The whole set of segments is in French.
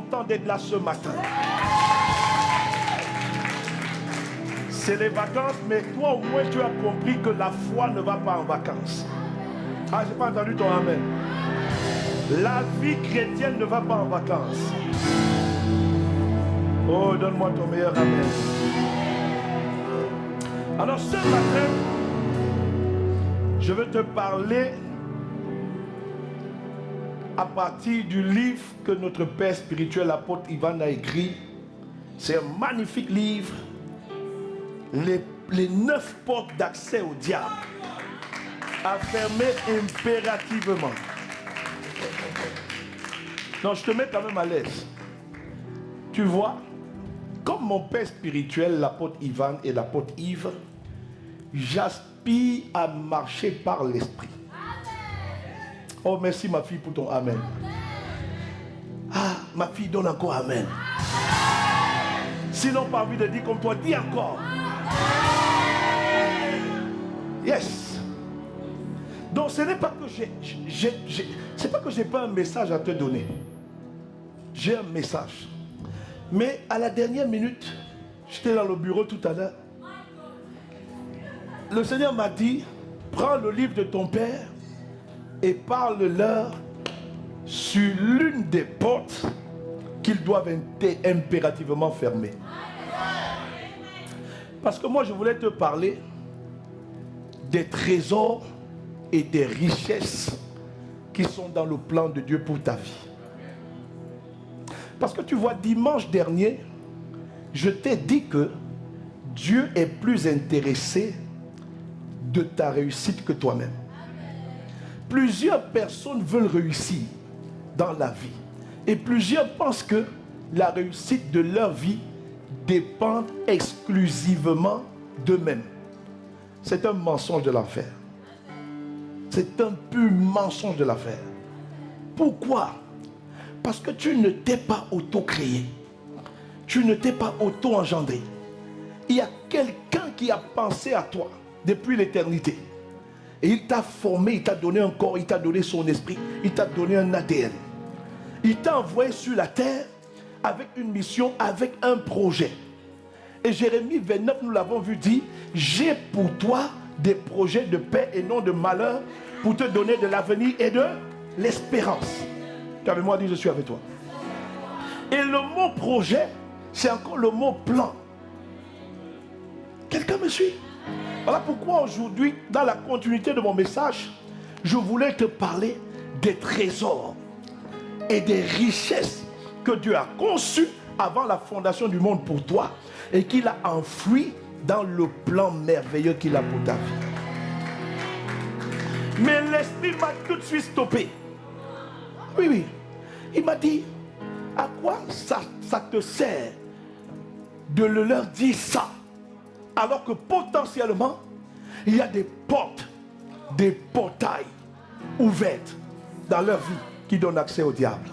content d'être là ce matin. C'est les vacances, mais toi au moins tu as compris que la foi ne va pas en vacances. Ah, j'ai pas entendu ton amen. La vie chrétienne ne va pas en vacances. Oh, donne-moi ton meilleur amen. Alors ce matin, je veux te parler à partir du livre que notre père spirituel, l'apôtre Ivan, a écrit. C'est un magnifique livre. Les 9 portes d'accès au diable. À fermer impérativement. Non, je te mets quand même à l'aise. Tu vois, comme mon père spirituel, l'apôtre Ivan et l'apôtre Yves, j'aspire à marcher par l'esprit. Oh, merci ma fille pour ton amen. Ah, ma fille donne encore amen. Sinon, pas envie de dire comme toi, dis encore. Yes. Donc, ce n'est pas que c'est pas que j'ai pas un message à te donner. J'ai un message. Mais à la dernière minute, j'étais dans le bureau tout à l'heure. Le Seigneur m'a dit, prends le livre de ton père et parle-leur sur l'une des portes qu'ils doivent impérativement fermer. Parce que moi, je voulais te parler des trésors et des richesses qui sont dans le plan de Dieu pour ta vie. Parce que tu vois, dimanche dernier, je t'ai dit que Dieu est plus intéressé de ta réussite que toi-même. Plusieurs personnes veulent réussir dans la vie. Et plusieurs pensent que la réussite de leur vie dépend exclusivement d'eux-mêmes. C'est un mensonge de l'enfer. C'est un pur mensonge de l'enfer. Pourquoi? Parce que tu ne t'es pas auto-créé. Tu ne t'es pas auto-engendré. Il y a quelqu'un qui a pensé à toi depuis l'éternité. Et il t'a formé, il t'a donné un corps, il t'a donné son esprit, il t'a donné un ADN. Il t'a envoyé sur la terre avec une mission, avec un projet. Et Jérémie 29, nous l'avons vu dire, j'ai pour toi des projets de paix et non de malheur pour te donner de l'avenir et de l'espérance. Tu avais moi dit, je suis avec toi. Et le mot projet, c'est encore le mot plan. Quelqu'un me suit? Voilà pourquoi aujourd'hui, dans la continuité de mon message, je voulais te parler des trésors et des richesses que Dieu a conçues avant la fondation du monde pour toi et qu'il a enfoui dans le plan merveilleux qu'il a pour ta vie. Mais l'esprit m'a tout de suite stoppé. Oui, oui. Il m'a dit, à quoi ça te sert de leur dire ça, alors que potentiellement, il y a des portes, des portails ouvertes dans leur vie qui donnent accès au diable.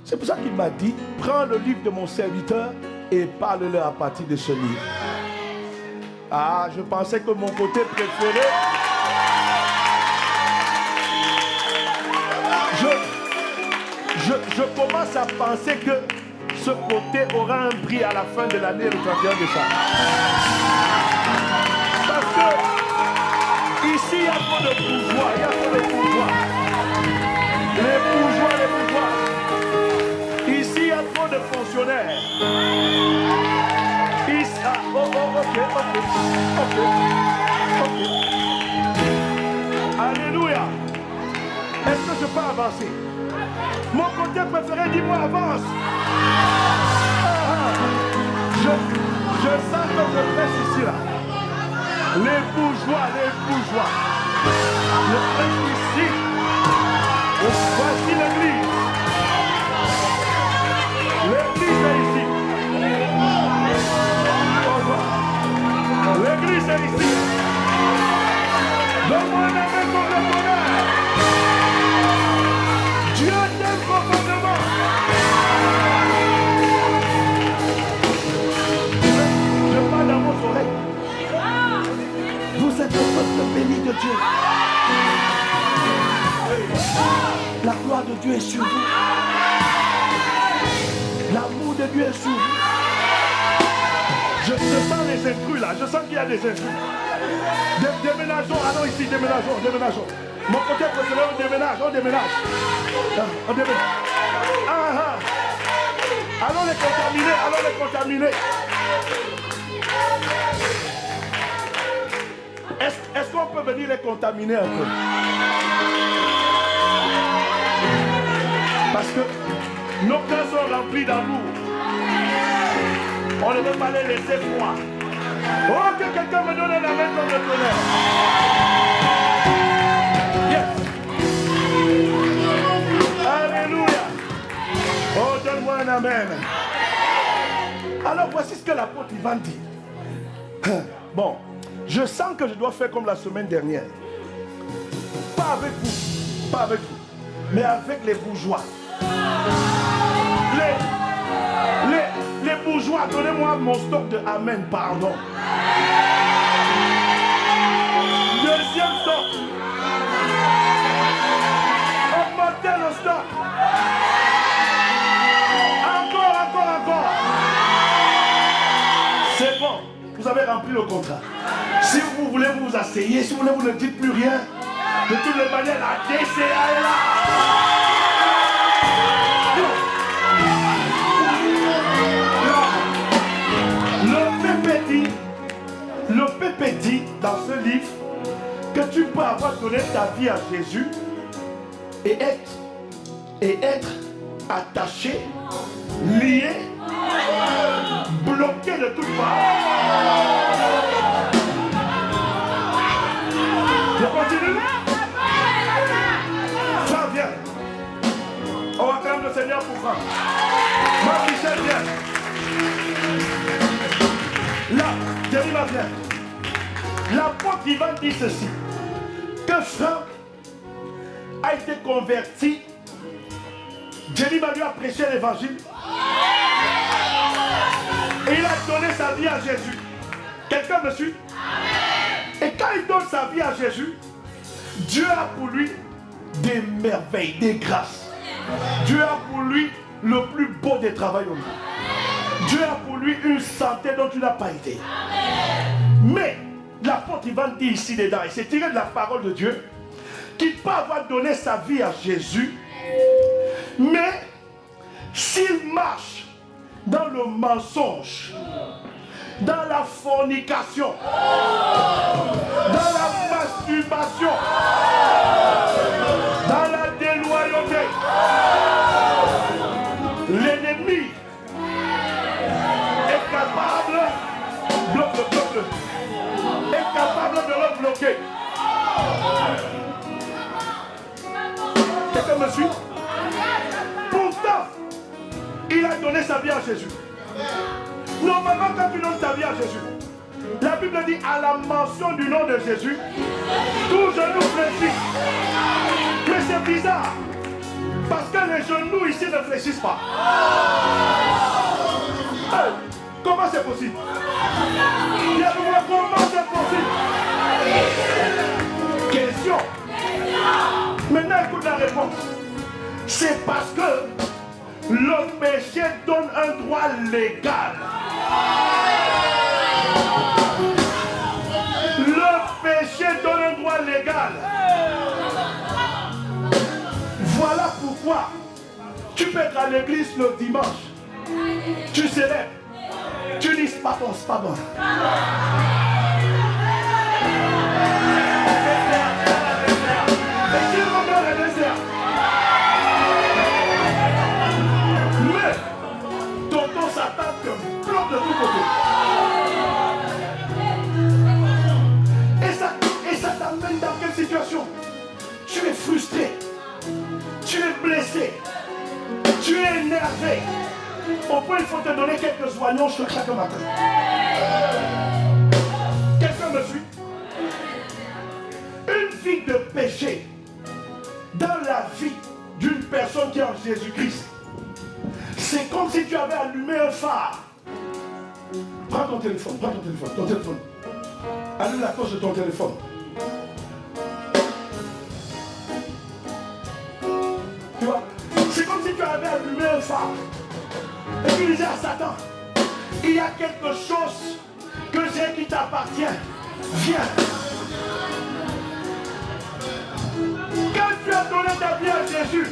C'est pour ça qu'il m'a dit, prends le livre de mon serviteur et parle-leur à partir de ce livre. Ah, je pensais que mon côté préféré... Je commence à penser que ce côté aura un prix à la fin de l'année, le 31 décembre. Parce que ici, il y a trop de pouvoir, il y a trop de pouvoir. Les bourgeois. Ici, il y a trop de fonctionnaires. Ici, ok. Alléluia. Est-ce que je peux avancer? Mon côté préféré, dis-moi, avance. Je sens que je presse ici, là. Les bourgeois. Je presse ici. Voici l'église. L'église est ici. L'église est ici. Donne-moi un amen pour le bonheur. Dieu t'aime profondément. Je parle dans vos oreilles. Vous êtes le peuple béni de Dieu. La eu un sourire. Je sens les intrus là, je sens qu'il y a des intrus. Déménageons, allons ici, déménageons. Mon côté précédent, on déménage. On déménage. Allons les contaminer. Est-ce qu'on peut venir les contaminer un peu? Parce que nos cœurs sont remplis d'amour. On ne veut pas les laisser froids. Oh, que quelqu'un me donne la main comme le tonnerre. Yes. Alléluia. Oh, donne-moi un amen. Alors, voici ce que l'apôtre Ivan dit. Bon, je sens que je dois faire comme la semaine dernière. Pas avec vous, mais avec les bourgeois. Les bourgeois, donnez-moi mon stock de amen, pardon. Deuxième stock. Augmentez le stock. Encore. C'est bon, vous avez rempli le contrat. Si vous voulez vous asseyez, si vous voulez vous ne dites plus rien. De toutes les manières, la DCA est là. Le Pépé dit dans ce livre que tu peux avoir donné ta vie à Jésus et être attaché, lié, bloqué de toutes parts. Je continue. Franck, viens. On va acclamer le Seigneur pour Franck. Marc-Michel, viens. Là, Jérémie, viens. L'apôtre Ivan dit ceci, que Franck a été converti. Jérémie lui a prêché l'évangile. Et il a donné sa vie à Jésus. Quelqu'un me suit? Et quand il donne sa vie à Jésus, Dieu a pour lui des merveilles, des grâces. Dieu a pour lui le plus beau des travails au monde. Dieu a pour lui une santé dont tu n'as pas été. Mais l'apôtre Ivan dit ici dedans, et c'est tiré de la parole de Dieu, qu'il peut avoir donné sa vie à Jésus, mais s'il marche dans le mensonge, dans la fornication, dans la masturbation, dans la déloyauté, l'ennemi est capable, bloque-le, est capable de le bloquer. Quelqu'un me suit? Pourtant, il a donné sa vie à Jésus. Normalement, quand tu donnes ta vie à Jésus, la Bible dit à la mention du nom de Jésus, tout genou fléchit. Mais c'est bizarre, parce que les genoux ici ne fléchissent pas. Hey, comment c'est possible? Comment c'est possible? Question. Maintenant, écoute la réponse. C'est parce que le péché donne un droit légal. Le péché donne un droit légal. Voilà pourquoi tu peux être à l'église le dimanche. Tu célèbres. Tu dis c'est pas bon, c'est pas bon. Et tu regardes le désert. Mais tonton Satan te bloque de tous côtés. Et ça t'amène dans quelle situation? Tu es frustré. Tu es blessé. Tu es énervé. Au point il faut te donner quelques oignons chaque matin. Quelqu'un me suit? Une vie de péché dans la vie d'une personne qui est en Jésus-Christ, c'est comme si tu avais allumé un phare. Prends ton téléphone. Allume la torche de ton téléphone. Tu vois? C'est comme si tu avais allumé un phare. Et tu disais à Satan, il y a quelque chose que j'ai qui t'appartient. Viens. Quand tu as donné ta vie à Jésus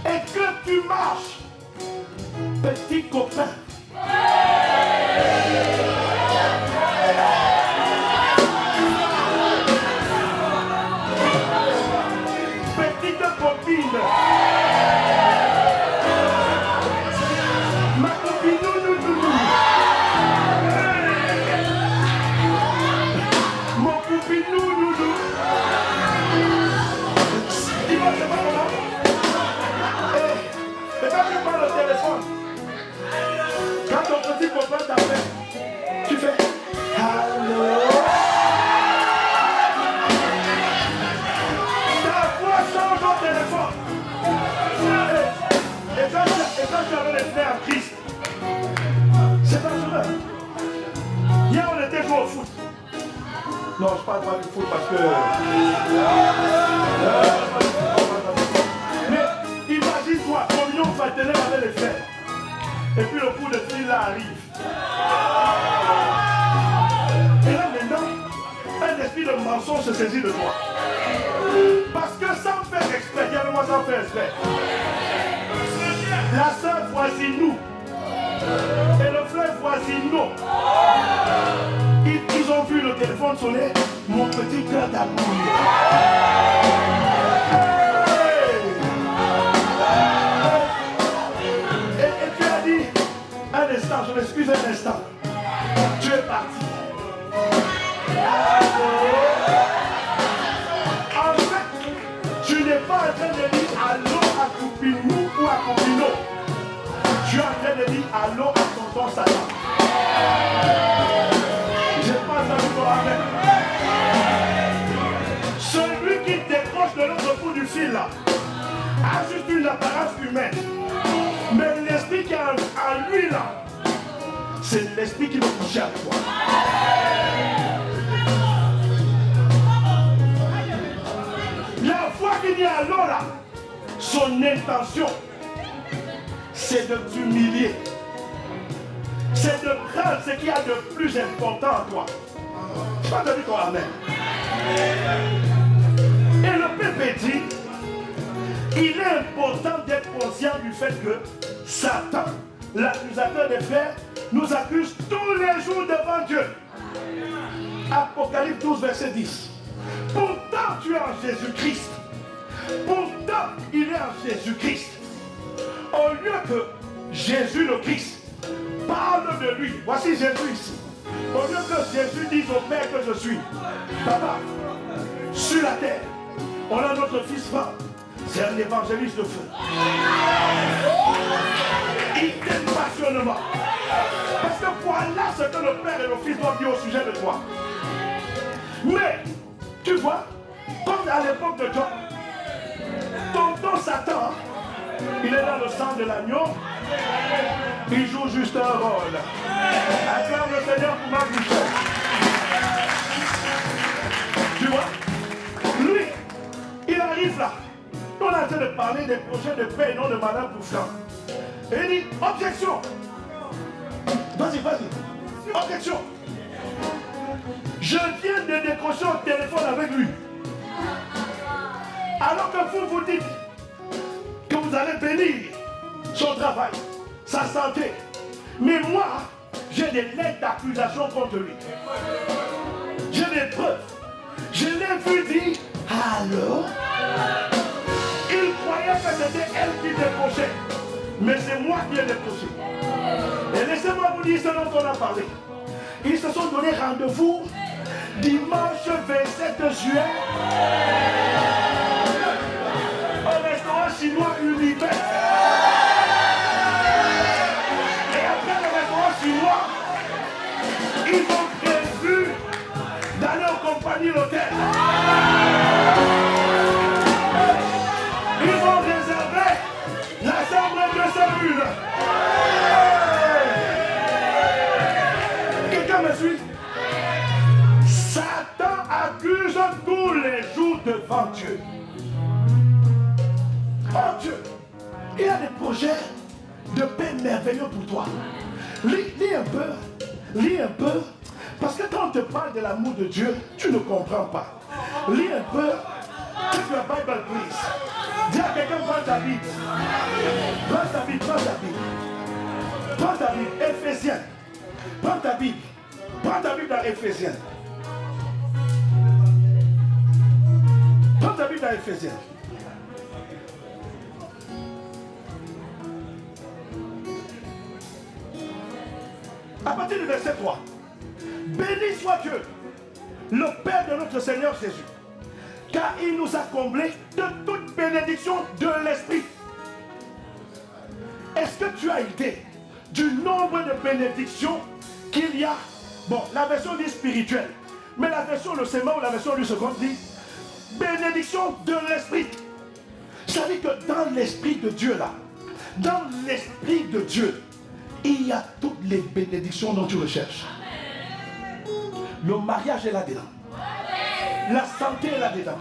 et que tu marches, petit copain, petite copine, ma copine, mon copine, dis-moi, c'est pas comment. Et quand tu parles au téléphone, quand ton petit copain t'appelle, tu fais allô. Ta voix change au téléphone. Et quand tu avais les frères en Christ, c'est dangereux. Hier, on était joué au foot. Non, je parle pas du foot parce que... Mais imagine-toi, communion fraternelle avec les frères. Et puis le coup de fil là arrive. Et là maintenant, un esprit de mensonge se saisit de toi. Parce que sans faire exprès, dis-moi sans faire exprès. La soeur voisine nous. Et le frère voisine nous. Ils ont vu le téléphone sonner. Mon petit cœur d'amour. Et tu as dit, un instant, je m'excuse un instant. Tu es parti. En fait, tu n'es pas en train de dire allô à Coupinou ou à Coupino. Tu es en train de dire allô à tonton Satan. Je pense à toi avec. Celui qui décroche de l'autre bout du fil là a juste une apparence humaine. Mais l'esprit qui est en lui là, c'est l'esprit qui va toucher à toi. La fois qu'il dit allô là, son intention, c'est de t'humilier. C'est de prendre ce qu'il y a de plus important en toi. Je vais te dire ton amen. Et le peuple dit, il est important d'être conscient du fait que Satan, l'accusateur des frères, nous accuse tous les jours devant Dieu. Apocalypse 12, verset 10. Pourtant tu es en Jésus-Christ. Pourtant il est en Jésus-Christ. Au lieu que Jésus le Christ parle de lui. Voici Jésus ici. Au lieu que Jésus dise au Père que je suis Papa, sur la terre, on a notre fils Franck. C'est un évangéliste de feu. Il t'aime passionnément. Parce que voilà ce que le Père et le Fils doivent dire au sujet de toi. Mais, tu vois, comme à l'époque de Job, tonton Satan, il est dans le sang de l'agneau. Il joue juste un rôle. Acclame le Seigneur pour ma bouche. Tu vois, lui, il arrive là. On a en train de parler des projets de paix et non de malheur pour Franck. Et il dit, objection. Vas-y. Objection. Je viens de décrocher au téléphone avec lui. Alors que vous dites que vous allez bénir son travail, sa santé. Mais moi, j'ai des lettres d'accusation contre lui. J'ai des preuves. Je l'ai vu dire, allô? Il croyait que c'était elle qui décrochait. Mais c'est moi qui ai décroché. Et laissez-moi vous dire ce dont on a parlé. Ils se sont donné rendez-vous dimanche 27 juin au restaurant chinois Unibet. Et après le restaurant chinois, ils ont prévu d'aller aux compagnies l'hôtel. Ils ont réservé la chambre 201. Quelqu'un me suit? Satan accuse tous les jours devant Dieu. Oh Dieu, il y a des projets de paix merveilleux pour toi. Lis un peu, parce que quand on te parle de l'amour de Dieu, tu ne comprends pas. Lis un peu, take your Bible please. Dis à quelqu'un, prends ta Bible. Prends ta Bible, prends ta Bible. Prends ta Bible, Éphésiens. Prends ta Bible. Prends ta Bible dans Éphésiens. Prends ta Bible dans Éphésiens. À partir du verset 3. Béni soit Dieu, le Père de notre Seigneur Jésus, car il nous a comblés de toute bénédiction de l'Esprit. Est-ce que tu as idée du nombre de bénédictions qu'il y a? Bon, la version dit spirituelle, mais la version le sément ou la version du second dit bénédiction de l'Esprit. Ça veut dire que dans l'Esprit de Dieu là, dans l'Esprit de Dieu, il y a toutes les bénédictions dont tu recherches. Le mariage est là-dedans. La santé est là-dedans.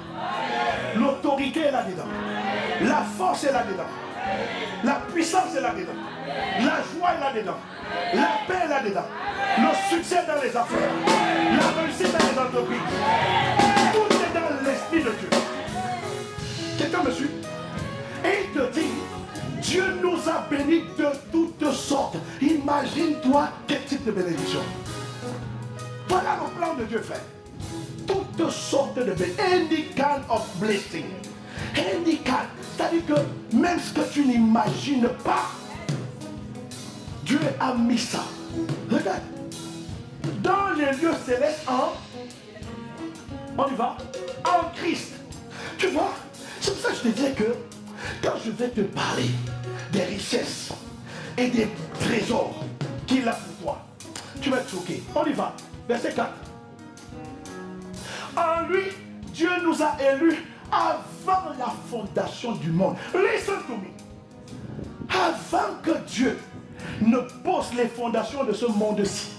L'autorité est là-dedans. La force est là-dedans. La puissance est là-dedans. La joie est là-dedans. La paix est là-dedans. Le succès dans les affaires. La réussite dans les entreprises. Tout est dans l'Esprit de Dieu. Quelqu'un me suit? Et il te dit, Dieu nous a bénis de toutes sortes. Imagine-toi quel type de bénédiction. Voilà le plan de Dieu, frère. Toutes sortes de bénédictions. Any kind of blessing. Any kind. C'est-à-dire que même ce que tu n'imagines pas, Dieu a mis ça. Regarde. Dans les lieux célestes, on y va, en Christ. Tu vois, c'est pour ça que je te disais que quand je vais te parler des richesses et des trésors qu'il a pour toi, tu vas être choqué. On y va. Verset 4. En lui, Dieu nous a élus avant la fondation du monde. Listen to me. Avant que Dieu ne pose les fondations de ce monde-ci,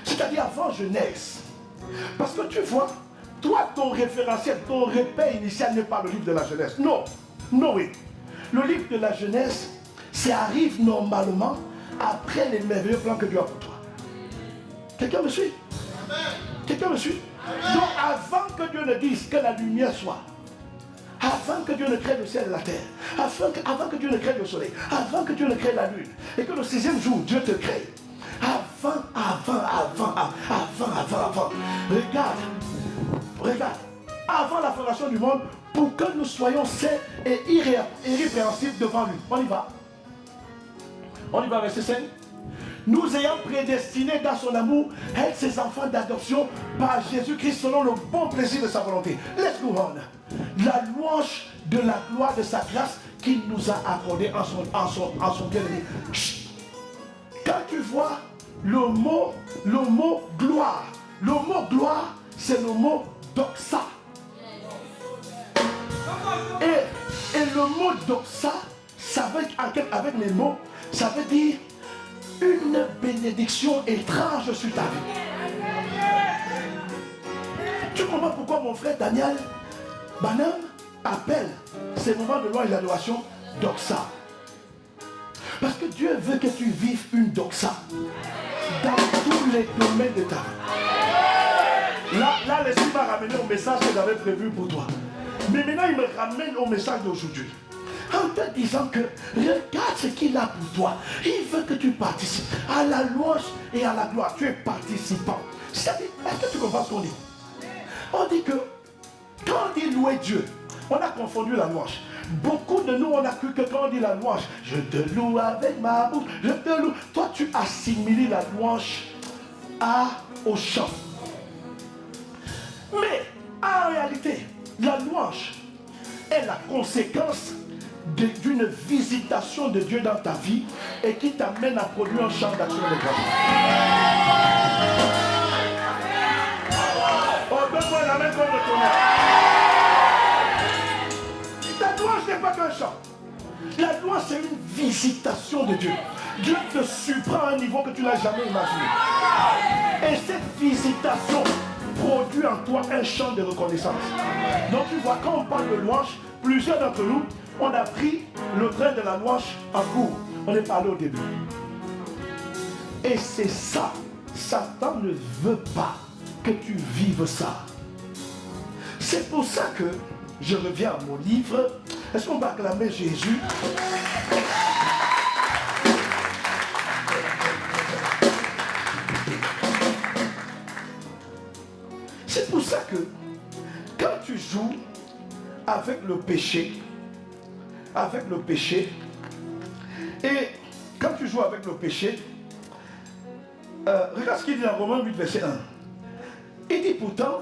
c'est-à-dire avant Genèse. Parce que tu vois, toi, ton référentiel, ton repère initial n'est pas le livre de la Genèse. Non, non, oui. Le livre de la Genèse, ça arrive normalement après les merveilleux plans que Dieu a pour toi. Quelqu'un me suit? Quelqu'un me suit? Donc avant que Dieu ne dise que la lumière soit, avant que Dieu ne crée le ciel et la terre, avant que Dieu ne crée le soleil, avant que Dieu ne crée la lune, et que le 6e jour, Dieu te crée, avant, regarde, avant la fondation du monde, pour que nous soyons sains et irrépréhensibles devant lui. On y va, verset 5. Nous ayant prédestinés dans son amour, être ses enfants d'adoption par Jésus-Christ selon le bon plaisir de sa volonté. Let's go on. La louange de la gloire de sa grâce qu'il nous a accordé en son bien-aimé. Quand tu vois le mot gloire, c'est le mot doxa. Et le mot doxa, ça veut, avec mes mots, ça veut dire une bénédiction étrange sur ta vie. Tu comprends pourquoi mon frère Daniel Banham appelle ces moments de louange et d'adoration doxa? Parce que Dieu veut que tu vives une doxa dans tous les domaines de ta vie. Là, l'Esprit m'a ramené au message que j'avais prévu pour toi. Mais maintenant, il me ramène au message d'aujourd'hui. En te disant que regarde ce qu'il a pour toi. Il veut que tu participes à la louange et à la gloire. Tu es participant. Est-ce que tu comprends ce qu'on dit? On dit que quand on dit louer Dieu, on a confondu la louange. Beaucoup de nous, on a cru que quand on dit la louange, je te loue avec ma bouche, je te loue. Toi, tu assimiles la louange au chant. Mais en réalité, la louange est la conséquence d'une visitation de Dieu dans ta vie et qui t'amène à produire un champ d'action de grâce. Oh, donne-moi la main comme le tonnerre. La louange n'est pas qu'un chant. La louange, c'est une visitation de Dieu. Dieu te surprend à un niveau que tu n'as jamais imaginé. Et cette visitation produit en toi un chant de reconnaissance. Donc tu vois, quand on parle de louange, plusieurs d'entre nous, on a pris le train de la louange en cours. On est parlé au début. Et c'est ça. Satan ne veut pas que tu vives ça. C'est pour ça que je reviens à mon livre. Est-ce qu'on va acclamer Jésus? C'est pour ça que quand tu joues avec le péché, et quand tu joues avec le péché, regarde ce qu'il dit dans Romains 8, verset 1. Il dit pourtant,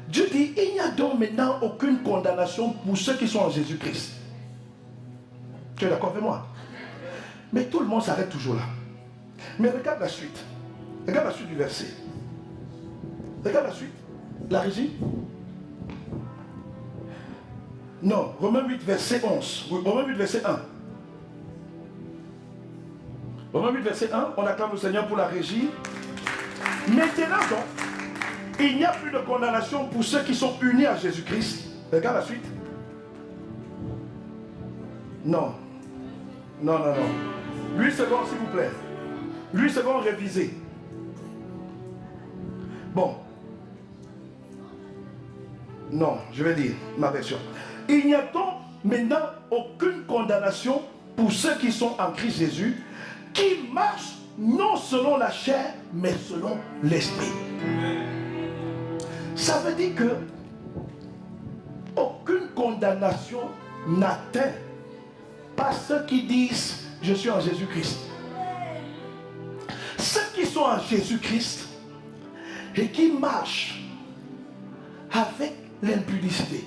Dieu dit, il n'y a donc maintenant aucune condamnation pour ceux qui sont en Jésus-Christ. Tu es d'accord avec moi? Mais tout le monde s'arrête toujours là. Mais regarde la suite. Regarde la suite du verset. Regarde la suite. La régie. Non, Romains 8, verset 11. Romains 8, verset 1. Romains 8, verset 1, on acclame le Seigneur pour la régie. Maintenant donc, il n'y a plus de condamnation pour ceux qui sont unis à Jésus-Christ. Regarde la suite. Non. Non, non, non. 8 secondes, s'il vous plaît. 8 secondes révisées. Bon. Non, je vais dire ma version. Il n'y a donc maintenant aucune condamnation pour ceux qui sont en Christ Jésus, qui marchent non selon la chair, mais selon l'esprit. Ça veut dire que aucune condamnation n'atteint pas ceux qui disent je suis en Jésus-Christ. Ceux qui sont en Jésus-Christ et qui marchent avec l'impudicité,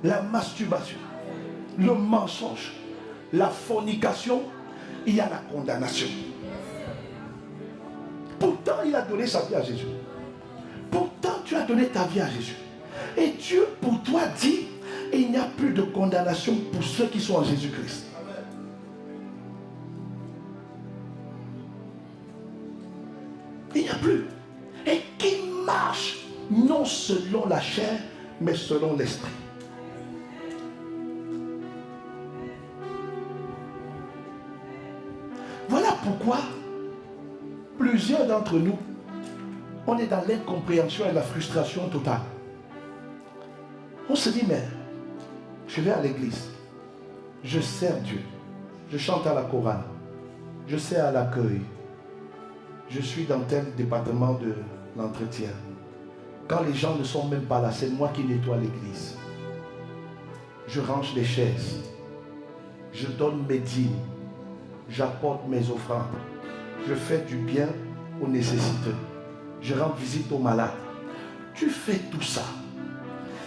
la masturbation, le mensonge, la fornication, il y a la condamnation. Pourtant, il a donné sa vie à Jésus. Pourtant, tu as donné ta vie à Jésus. Et Dieu, pour toi, dit, il n'y a plus de condamnation pour ceux qui sont en Jésus-Christ. Il n'y a plus. Et qui marche non selon la chair, mais selon l'esprit. Voilà pourquoi plusieurs d'entre nous, on est dans l'incompréhension et la frustration totale. On se dit, mais je vais à l'église, je sers Dieu, je chante à la chorale, je sers à l'accueil, je suis dans tel département de l'entretien. Quand les gens ne sont même pas là, c'est moi qui nettoie l'église. Je range les chaises, je donne mes dîmes, j'apporte mes offrandes, je fais du bien aux nécessiteux, je rends visite aux malades. Tu fais tout ça,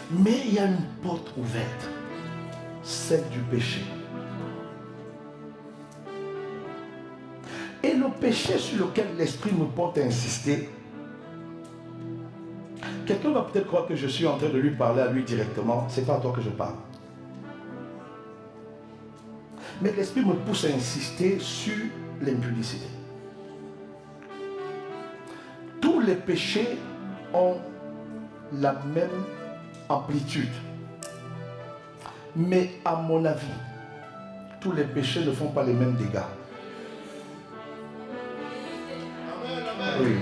mais il y a une porte ouverte, celle du péché. Et le péché sur lequel l'esprit me porte à insister, quelqu'un va peut-être croire que je suis en train de lui parler à lui directement. Ce n'est pas à toi que je parle. Mais l'esprit me pousse à insister sur l'impudicité. Tous les péchés ont la même amplitude. Mais à mon avis, tous les péchés ne font pas les mêmes dégâts. Oui.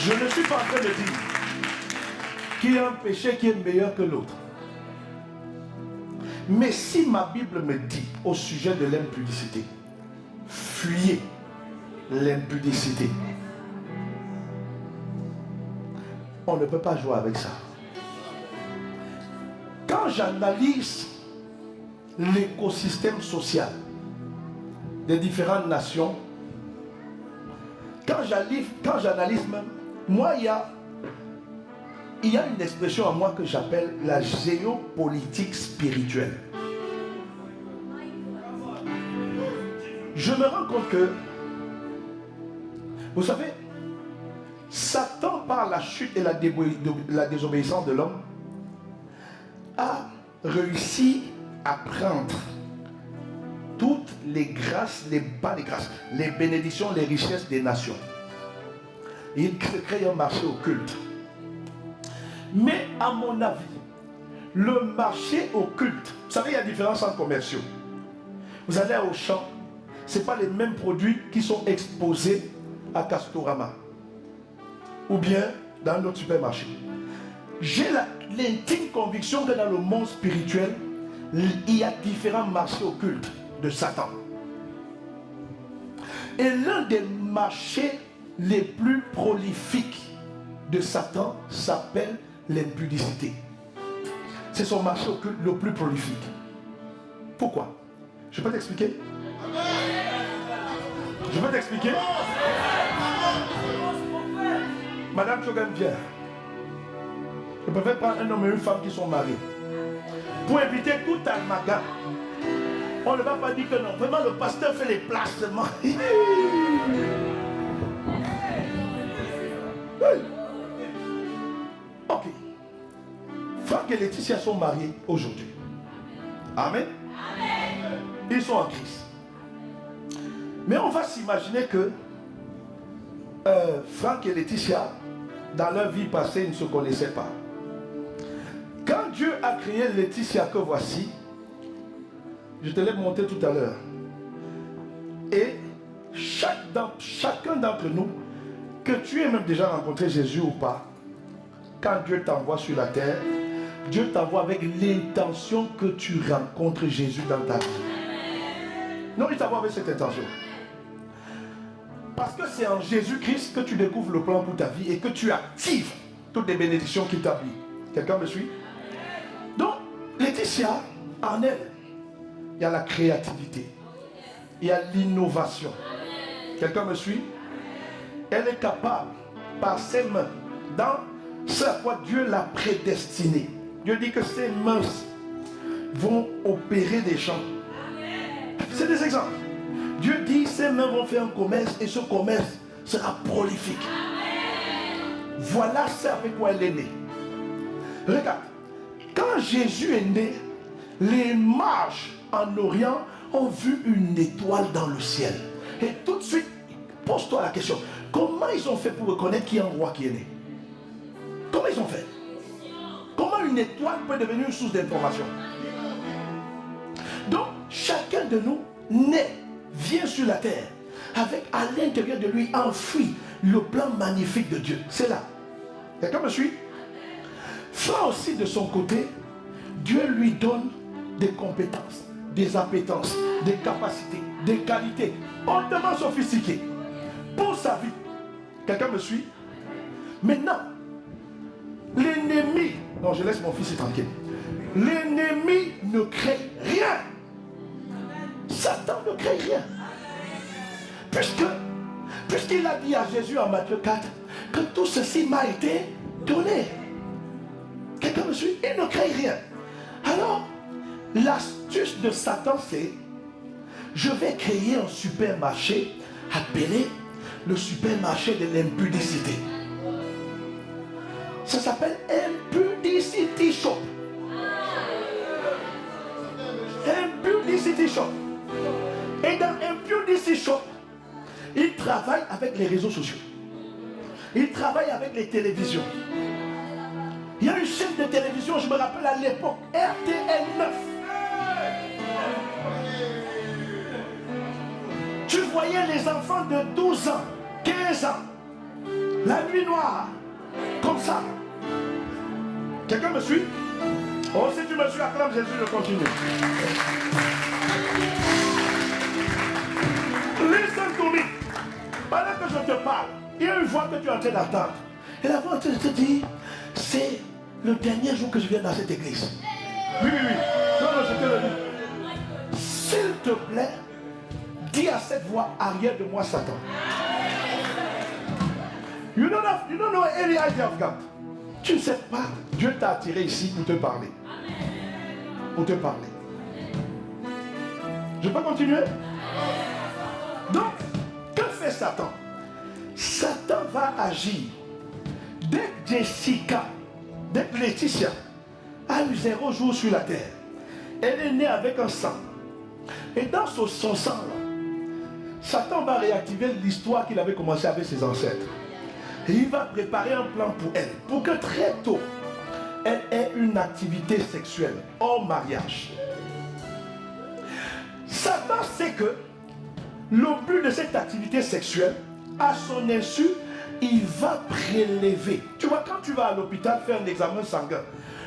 Je ne suis pas en train de dire qu'il y a un péché qui est meilleur que l'autre. Mais si ma Bible me dit au sujet de l'impudicité, fuyez l'impudicité, on ne peut pas jouer avec ça. Quand j'analyse l'écosystème social des différentes nations, quand j'analyse même, moi il y a une expression à moi que j'appelle la géopolitique spirituelle. Je me rends compte que, vous savez, Satan, par la chute et la désobéissance de l'homme, a réussi à prendre toutes les grâces, les bénédictions, les richesses des nations. Et il crée un marché occulte. Mais à mon avis, le marché occulte, savez, il y a différence entre commerciaux. Vous allez au champ, ce n'est pas les mêmes produits qui sont exposés à Castorama ou bien dans notre supermarché. J'ai l'intime conviction que dans le monde spirituel, il y a différents marchés occultes de Satan. Et l'un des marchés les plus prolifiques de Satan s'appelle l'impudicité. C'est son marché occulte le plus prolifique. Pourquoi? Je peux t'expliquer? Je peux t'expliquer? Madame Chogan, viens. Je préfère prendre un homme et une femme qui sont mariés. Pour éviter tout almaga. On ne va pas dire que non. Vraiment, le pasteur fait les placements. Ok. Franck et Laetitia sont mariés aujourd'hui. Amen. Ils sont en Christ. Mais on va s'imaginer que Franck et Laetitia, dans leur vie passée, ne se connaissaient pas. Quand Dieu a créé Laetitia que voici, je te l'ai montré tout à l'heure. Et chacun d'entre nous, que tu aies même déjà rencontré Jésus ou pas, quand Dieu t'envoie sur la terre, Dieu t'envoie avec l'intention que tu rencontres Jésus dans ta vie. Non, il t'envoie avec cette intention. Parce que c'est en Jésus-Christ que tu découvres le plan pour ta vie et que tu actives toutes les bénédictions qu'il t'a mis. Quelqu'un me suit? Donc, Laetitia, en elle, il y a la créativité. Il y a l'innovation. Quelqu'un me suit? Elle est capable, par ses mains, dans ce à quoi Dieu l'a prédestiné. Dieu dit que ses mains vont opérer des champs. C'est des exemples. Dieu dit ses mains vont faire un commerce et ce commerce sera prolifique. Voilà ce avec quoi elle est née. Regarde, quand Jésus est né, les mages en Orient ont vu une étoile dans le ciel. Et tout de suite, pose-toi la question, comment ils ont fait pour reconnaître qu'il y a un roi qui est né? Comment ils ont fait? Comment une étoile peut devenir une source d'information? Donc, chacun de nous naît, vient sur la terre, avec à l'intérieur de lui enfoui le plan magnifique de Dieu. C'est là. Quelqu'un me suit? Franck aussi, de son côté, Dieu lui donne des compétences, des appétences, des capacités, des qualités hautement sophistiquées pour sa vie. Quelqu'un me suit? Maintenant, l'ennemi, non, je laisse mon fils tranquille. L'ennemi ne crée rien. Satan ne crée rien. Puisqu'il a dit à Jésus en Matthieu 4 que tout ceci m'a été donné. Quelqu'un me suit? Il ne crée rien. Alors, l'astuce de Satan, c'est: je vais créer un supermarché appelé le supermarché de l'impudicité. Ça s'appelle Impudicity Shop. Impudicity Shop. Et dans Impudicity Shop, il travaille avec les réseaux sociaux. Il travaille avec les télévisions. Il y a une chaîne de télévision, je me rappelle à l'époque, RTL 9. Tu voyais les enfants de 12 ans, 15 ans, la nuit noire, comme ça. Quelqu'un me suit? Oh, si tu me suis, acclame Jésus, je continue. Listen to me. Pendant que je te parle, il y a une voix que tu es en train d'entendre. Et la voix te dit, c'est le dernier jour que je viens dans cette église. Oui, oui, oui. Non, non, je te le dis. S'il te plaît, dis à cette voix, arrière de moi, Satan. You don't know any idea of God. Tu ne sais pas, Dieu t'a attiré ici pour te parler. Pour te parler. Je peux continuer? Donc, que fait Satan? Satan va agir. Dès que Jessica, dès que Laetitia a eu 0 jour sur la terre, elle est née avec un sang. Et dans son sang-là, Satan va réactiver l'histoire qu'il avait commencé avec ses ancêtres. Et il va préparer un plan pour elle, pour que très tôt, elle ait une activité sexuelle hors mariage. sait que le but de cette activité sexuelle, à son insu, il va prélever. Tu vois, quand tu vas à l'hôpital faire un examen sanguin,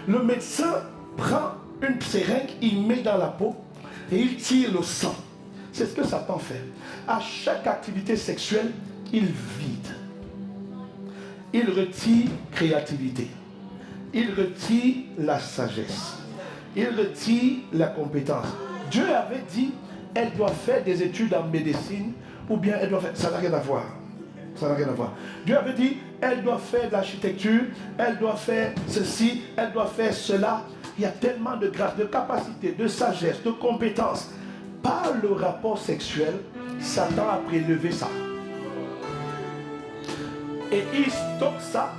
le médecin prend une seringue, il met dans la peau et il tire le sang. C'est ce que Satan fait. À chaque activité sexuelle, il vide. Il retire créativité. Il retire la sagesse. Il retire la compétence. Dieu avait dit, elle doit faire des études en médecine ou bien elle doit faire... Ça n'a rien à voir. Ça n'a rien à voir. Dieu avait dit, elle doit faire de l'architecture, elle doit faire ceci, elle doit faire cela. Il y a tellement de grâce, de capacité, de sagesse, de compétences. Par le rapport sexuel, Satan a prélevé ça. Et il stocke ça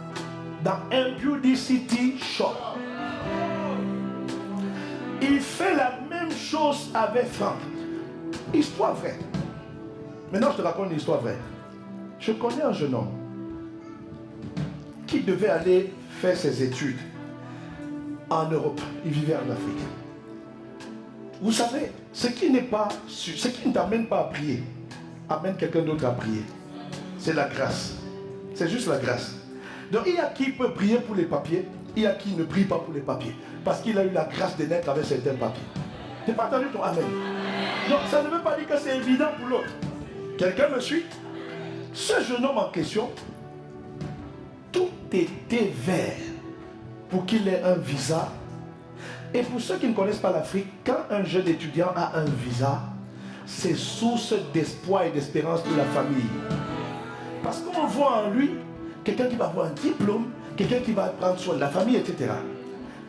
dans un Budicity Shop. Il fait la même chose avec Franck. Histoire vraie. Maintenant, je te raconte une histoire vraie. Je connais un jeune homme qui devait aller faire ses études en Europe. Il vivait en Afrique. Vous savez, ce qui ne t'amène pas à prier, amène quelqu'un d'autre à prier. C'est la grâce. C'est juste la grâce. Donc il y a qui peut prier pour les papiers, il y a qui ne prie pas pour les papiers. Parce qu'il a eu la grâce de naître avec certains papiers. Tu n'as pas entendu ton amen? Donc ça ne veut pas dire que c'est évident pour l'autre. Quelqu'un me suit? Ce jeune homme en question, tout était vert pour qu'il ait un visa. Et pour ceux qui ne connaissent pas l'Afrique, quand un jeune étudiant a un visa, c'est source d'espoir et d'espérance pour la famille. Parce qu'on voit en lui quelqu'un qui va avoir un diplôme, quelqu'un qui va prendre soin de la famille, etc.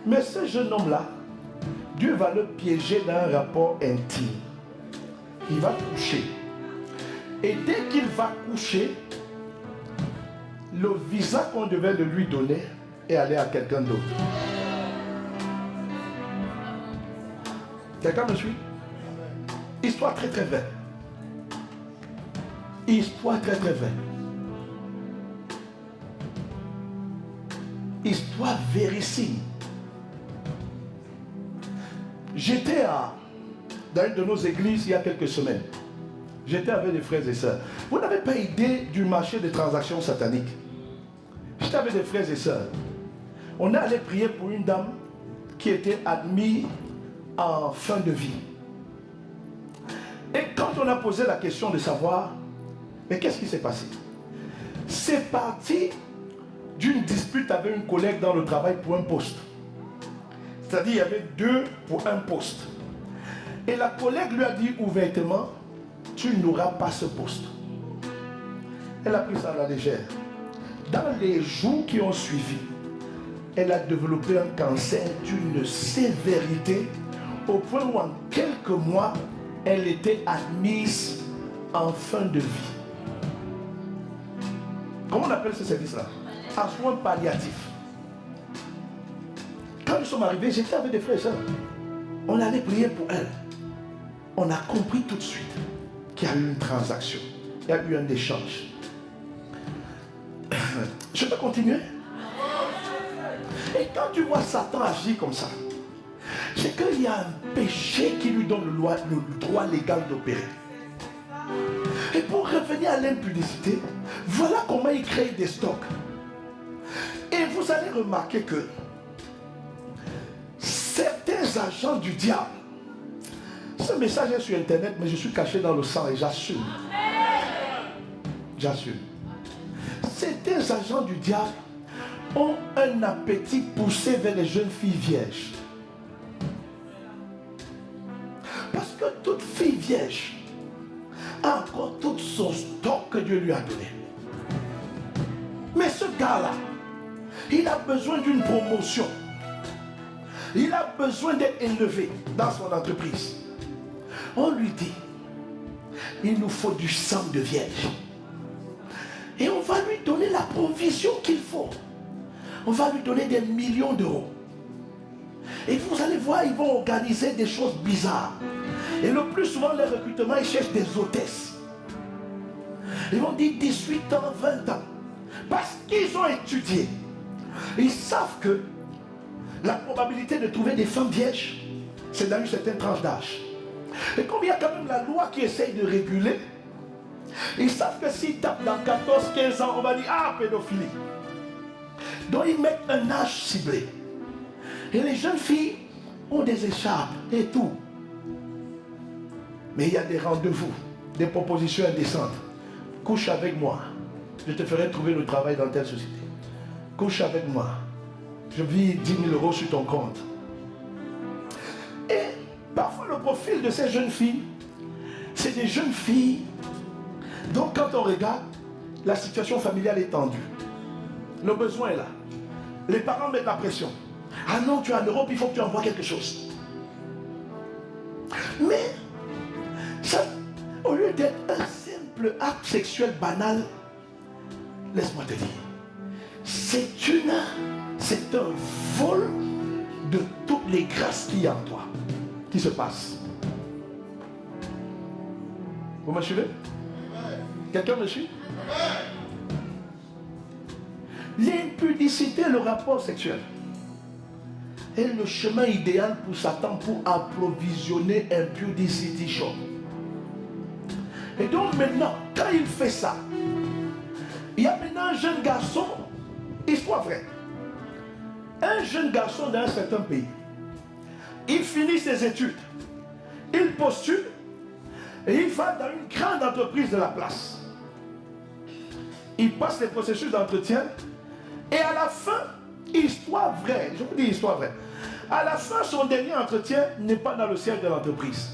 Mais ce jeune homme-là, Dieu va le piéger dans un rapport intime. Il va coucher. Et dès qu'il va coucher, le visa qu'on devait de lui donner est allé à quelqu'un d'autre. Quelqu'un me suit? Histoire très très vraie. Histoire très très vraie. Histoire vérissime. J'étais dans une de nos églises il y a quelques semaines. J'étais avec des frères et sœurs. Vous n'avez pas idée du marché des transactions sataniques. J'étais avec des frères et sœurs. On est allé prier pour une dame qui était admise en fin de vie. Et quand on a posé la question de savoir, mais qu'est-ce qui s'est passé? C'est parti d'une dispute avec une collègue dans le travail pour un poste. C'est-à-dire il y avait deux pour un poste. Et la collègue lui a dit ouvertement, tu n'auras pas ce poste. Elle a pris ça à la légère. Dans les jours qui ont suivi, elle a développé un cancer d'une sévérité au point où en quelques mois, elle était admise en fin de vie. Comment on appelle ce service-là? En soins palliatifs. Quand nous sommes arrivés, j'étais avec des frères et sœurs. On allait prier pour elle. On a compris tout de suite qu'il y a eu une transaction. Il y a eu un échange. Je peux continuer? Et quand tu vois Satan agir comme ça, c'est qu'il y a un péché qui lui donne le droit légal d'opérer. Et pour revenir à l'impudicité, voilà comment il crée des stocks. Et vous allez remarquer que certains agents du diable, ce message est sur internet, mais je suis caché dans le sang et j'assume. J'assume. Certains agents du diable ont un appétit poussé vers les jeunes filles vierges. Parce que toute fille vierge a encore tout son stock que Dieu lui a donné. Mais ce gars-là, il a besoin d'une promotion. Il a besoin d'être élevé dans son entreprise. On lui dit, il nous faut du sang de vierge. Et on va lui donner la provision qu'il faut. On va lui donner des millions d'euros. Et vous allez voir, ils vont organiser des choses bizarres. Et le plus souvent, les recrutements, ils cherchent des hôtesses. Ils vont dire 18 ans, 20 ans. Parce qu'ils ont étudié. Ils savent que la probabilité de trouver des femmes vierges, c'est dans une certaine tranche d'âge. Et comme il y a quand même la loi qui essaye de réguler, ils savent que s'ils tapent dans 14, 15 ans, on va dire, ah, pédophilie. Donc ils mettent un âge ciblé. Et les jeunes filles ont des écharpes et tout. Mais il y a des rendez-vous, des propositions indécentes. Couche avec moi, je te ferai trouver le travail dans telle société. Couche avec moi, je vis 10 000 euros sur ton compte. Et parfois le profil de ces jeunes filles, c'est des jeunes filles. Donc quand on regarde, la situation familiale est tendue. Le besoin est là. Les parents mettent la pression. Ah non, tu es en Europe, il faut que tu envoies quelque chose. Mais, ça, au lieu d'être un simple acte sexuel banal, laisse-moi te dire, c'est un vol de toutes les grâces qu'il y a en toi, qui se passent. Vous me suivez? Quelqu'un me suit? L'impudicité, le rapport sexuel, est le chemin idéal pour Satan pour approvisionner un pudicity shop. Et donc maintenant, quand il fait ça, il y a maintenant un jeune garçon, histoire vraie, un jeune garçon dans un certain pays, il finit ses études, il postule et il va dans une grande entreprise de la place. Il passe les processus d'entretien et à la fin, histoire vraie, je vous dis histoire vraie, à la fin, son dernier entretien n'est pas dans le siège de l'entreprise.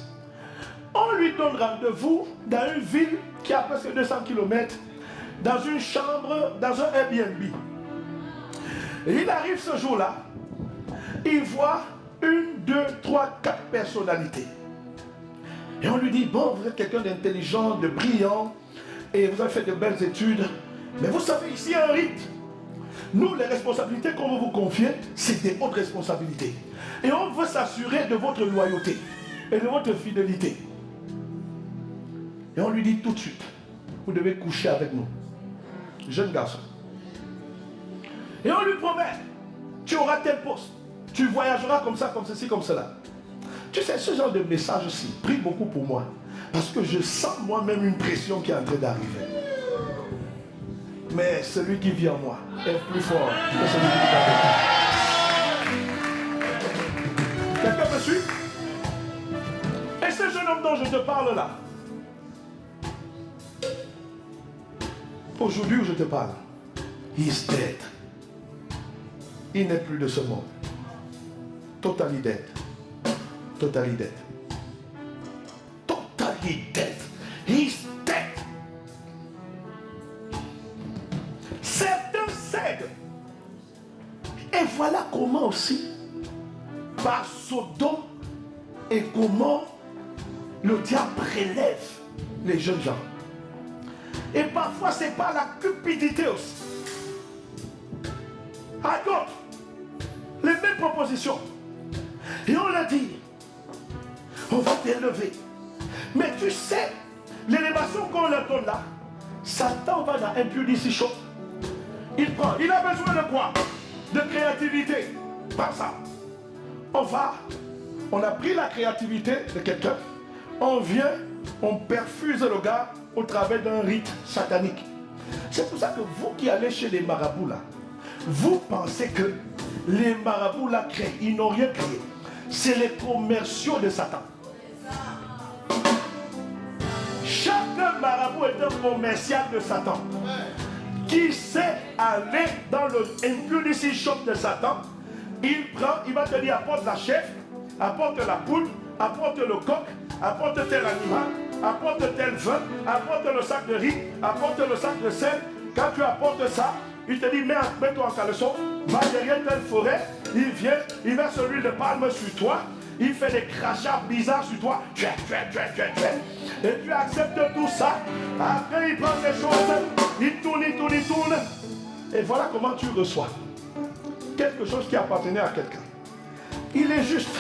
On lui donne rendez-vous dans une ville qui a presque 200 km, dans une chambre, dans un Airbnb. Et il arrive ce jour-là, il voit 1, 2, 3, 4 personnalités. Et on lui dit, bon, vous êtes quelqu'un d'intelligent, de brillant, et vous avez fait de belles études, mais vous savez, ici, il y a un rite. Nous, les responsabilités qu'on veut vous confier, c'est des hautes responsabilités. Et on veut s'assurer de votre loyauté et de votre fidélité. Et on lui dit tout de suite, vous devez coucher avec nous. Jeune garçon. Et on lui promet, tu auras tel poste, tu voyageras comme ça, comme ceci, comme cela. Tu sais, ce genre de message-ci, prie beaucoup pour moi. Parce que je sens moi-même une pression qui est en train d'arriver. Mais celui qui vit en moi est plus fort que celui qui vit en moi. Quelqu'un me suit? Et ce jeune homme dont je te parle là, aujourd'hui où je te parle, he is dead. Il n'est plus de ce monde. Totally dead. Totally dead. Totally dead. He is dead. Certains cèdent. Et voilà comment aussi, par Sodome et comment le diable prélève les jeunes gens. Et parfois, c'est par la cupidité aussi. À d'autres, les mêmes propositions. Et on l'a dit, on va t'élever. Mais tu sais, l'élévation qu'on leur donne là, Satan va dans un pudicity shop. Il prend, il a besoin de quoi? De créativité. Par ça. On a pris la créativité de quelqu'un, on vient, on perfuse le gars au travers d'un rite satanique. C'est pour ça que vous qui allez chez les marabouts là, vous pensez que les marabouts là créent, ils n'ont rien créé. C'est les commerciaux de Satan. Chaque marabout est un commercial de Satan. Qui sait aller dans le impudicity shop de Satan, il prend, il va te dire apporte la chèvre, apporte la poule, apporte le coq, apporte tel animal, apporte tel vin, apporte le sac de riz, apporte le sac de sel. Quand tu apportes ça, il te dit mets-toi en caleçon, va derrière telle forêt, il vient, il verse l'huile de palme sur toi, il fait des crachats bizarres sur toi, et tu acceptes tout ça. Après il prend ces choses, il tourne, et voilà comment tu reçois quelque chose qui appartenait à quelqu'un. Il est juste.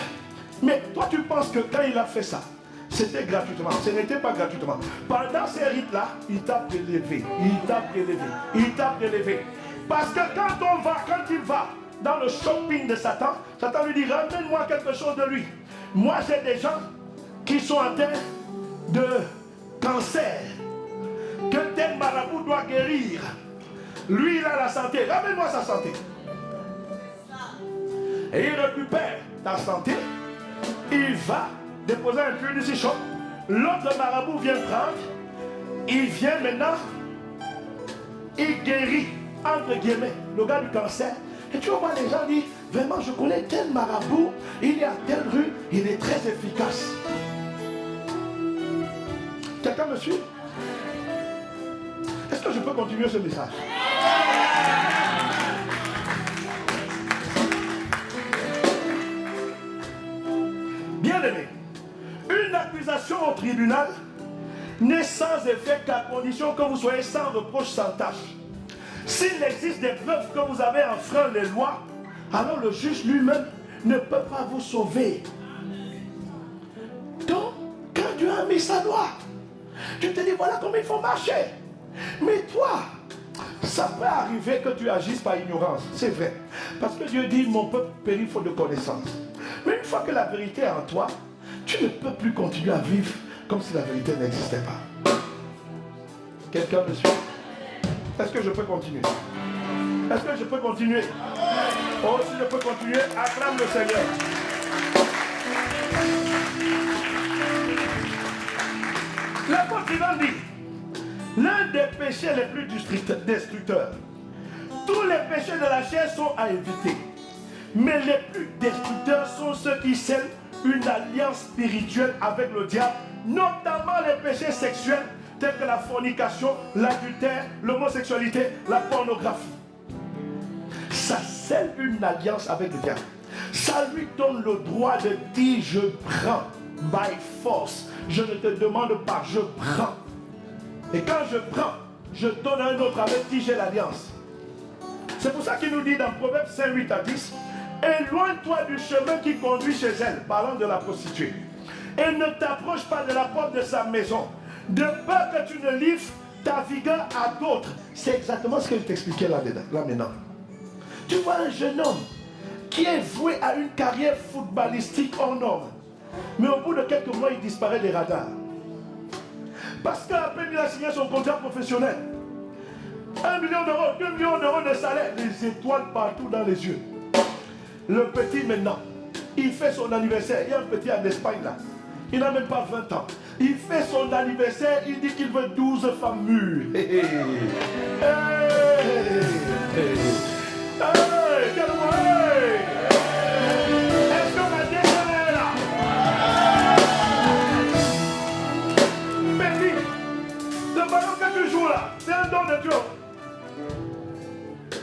Mais toi tu penses que quand il a fait ça, c'était gratuitement. Ce n'était pas gratuitement. Pendant ces rites-là, il t'a prélevé, il t'a prélevé, il t'a prélevé. Parce que quand il va dans le shopping de Satan, Satan lui dit ramène-moi quelque chose de lui. Moi j'ai des gens qui sont atteints de cancer, que tel marabout doit guérir. Lui, il a la santé. Ramène-moi sa santé. Et il récupère ta santé. Il va déposer un puits d'ici chaud. L'autre marabout vient prendre. Il vient maintenant. Il guérit, entre guillemets, le gars du cancer. Et tu vois, les gens disent, vraiment, je connais tel marabout, il est à telle rue, il est très efficace. Quelqu'un me suit? Est-ce que je peux continuer ce message? Bien-aimé, une accusation au tribunal n'est sans effet qu'à condition que vous soyez sans reproche, sans tâche. S'il existe des preuves que vous avez enfreint les lois, alors le juge lui-même ne peut pas vous sauver. Donc, quand Dieu a mis sa loi, tu te dis voilà comment il faut marcher. Mais toi, ça peut arriver que tu agisses par ignorance, c'est vrai. Parce que Dieu dit mon peuple périt faute de connaissance. Mais une fois que la vérité est en toi, tu ne peux plus continuer à vivre comme si la vérité n'existait pas. Quelqu'un me suit? Est-ce que je peux continuer? Est-ce que je peux continuer? Oh, si je peux continuer, acclame le Seigneur. L'apôtre Ivan dit, l'un des péchés les plus destructeurs, tous les péchés de la chair sont à éviter, mais les plus destructeurs sont ceux qui scellent une alliance spirituelle avec le diable, notamment les péchés sexuels tels que la fornication, l'adultère, l'homosexualité, la pornographie. Ça scelle une alliance avec le diable. Ça lui donne le droit de dire je prends by force. Je ne te demande pas, je prends. Et quand je prends, je donne à un autre avec qui j'ai l'alliance. C'est pour ça qu'il nous dit dans Proverbe 5, 8 à 10, éloigne-toi du chemin qui conduit chez elle, parlant de la prostituée, et ne t'approche pas de la porte de sa maison, de peur que tu ne livres ta vigueur à d'autres. C'est exactement ce que je t'expliquais là maintenant. Tu vois un jeune homme qui est voué à une carrière footballistique hors norme, mais au bout de quelques mois, il disparaît des radars. Parce qu'à peine il a signé son contrat professionnel, 1 million d'euros, 2 millions d'euros de salaire, les étoiles partout dans les yeux. Le petit maintenant, il fait son anniversaire. Il y a un petit en Espagne là. Il n'a même pas 20 ans. Il fait son anniversaire, il dit qu'il veut 12 femmes mûres. Hey, hey. Hey, hey. Hey, hey. Est-ce qu'on a déjà là? Petit, le ballon que tu joues là, c'est un don de Dieu.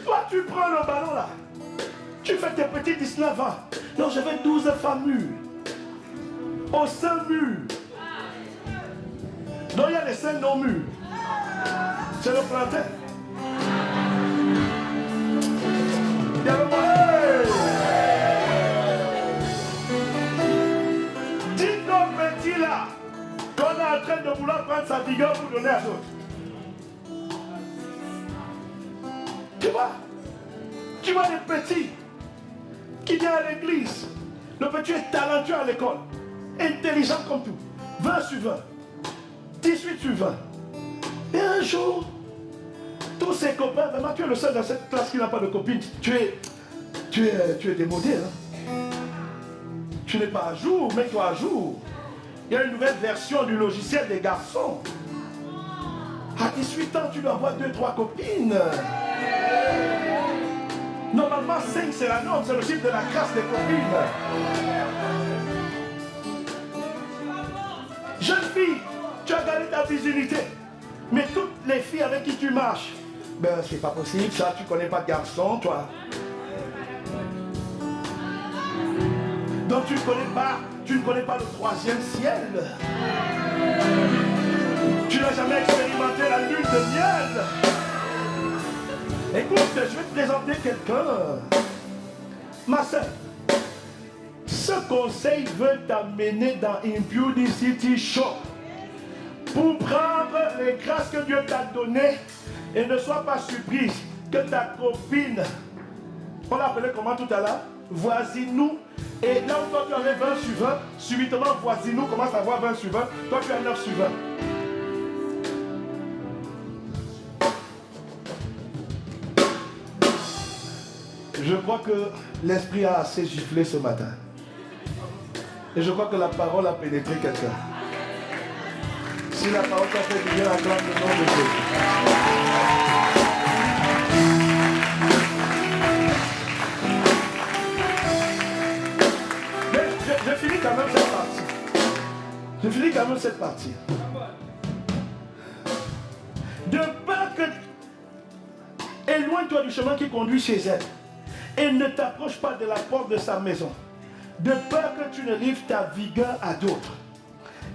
Toi, tu prends le ballon là. Tu fais tes petits 19 ans. Non, je veux 12 femmes mûres. Au sein mûr. Donc il y a les seins non mûrs. C'est le plantain. Il y a le hey! Dites donc petit là qu'on est en train de vouloir prendre sa vigueur pour donner à d'autres. Tu vois des petits qui viennent à l'église. Le petit est talentueux à l'école. Intelligent comme tout. 20 sur 20. 18 sur 20. Et un jour, tous ses copains, vraiment tu es le seul dans cette classe qui n'a pas de copine. Tu es démodé. Hein? Tu n'es pas à jour, mets-toi à jour. Il y a une nouvelle version du logiciel des garçons. À 18 ans, tu dois avoir 2-3 copines. Normalement, 5 c'est la norme, c'est le chiffre de la classe des copines. Jeune fille, tu as gardé ta virginité. Mais toutes les filles avec qui tu marches, ben c'est pas possible, ça, tu connais pas de garçon, toi. Donc tu ne connais pas le 3e ciel. Tu n'as jamais expérimenté la lune de miel. Écoute, je vais te présenter quelqu'un. Ma soeur, ce conseil veut t'amener dans une Beauty Show pour prendre les grâces que Dieu t'a données et ne sois pas surprise que ta copine, on l'appelait comment tout à l'heure? voisine-nous. Et là où toi tu avais 20 sur 20, subitement voisine-nous commence à avoir 20 sur 20. Toi tu as 9 sur 20. Je crois que l'esprit a assez giflé ce matin. Et je crois que la parole a pénétré quelqu'un. Si la parole t'a fait du bien, acclame le nom de Jésus. Mais je finis quand même cette partie. Je finis quand même cette partie. De peur que... Éloigne-toi du chemin qui conduit chez elle. Et ne t'approche pas de la porte de sa maison. De peur que tu ne livres ta vigueur à d'autres.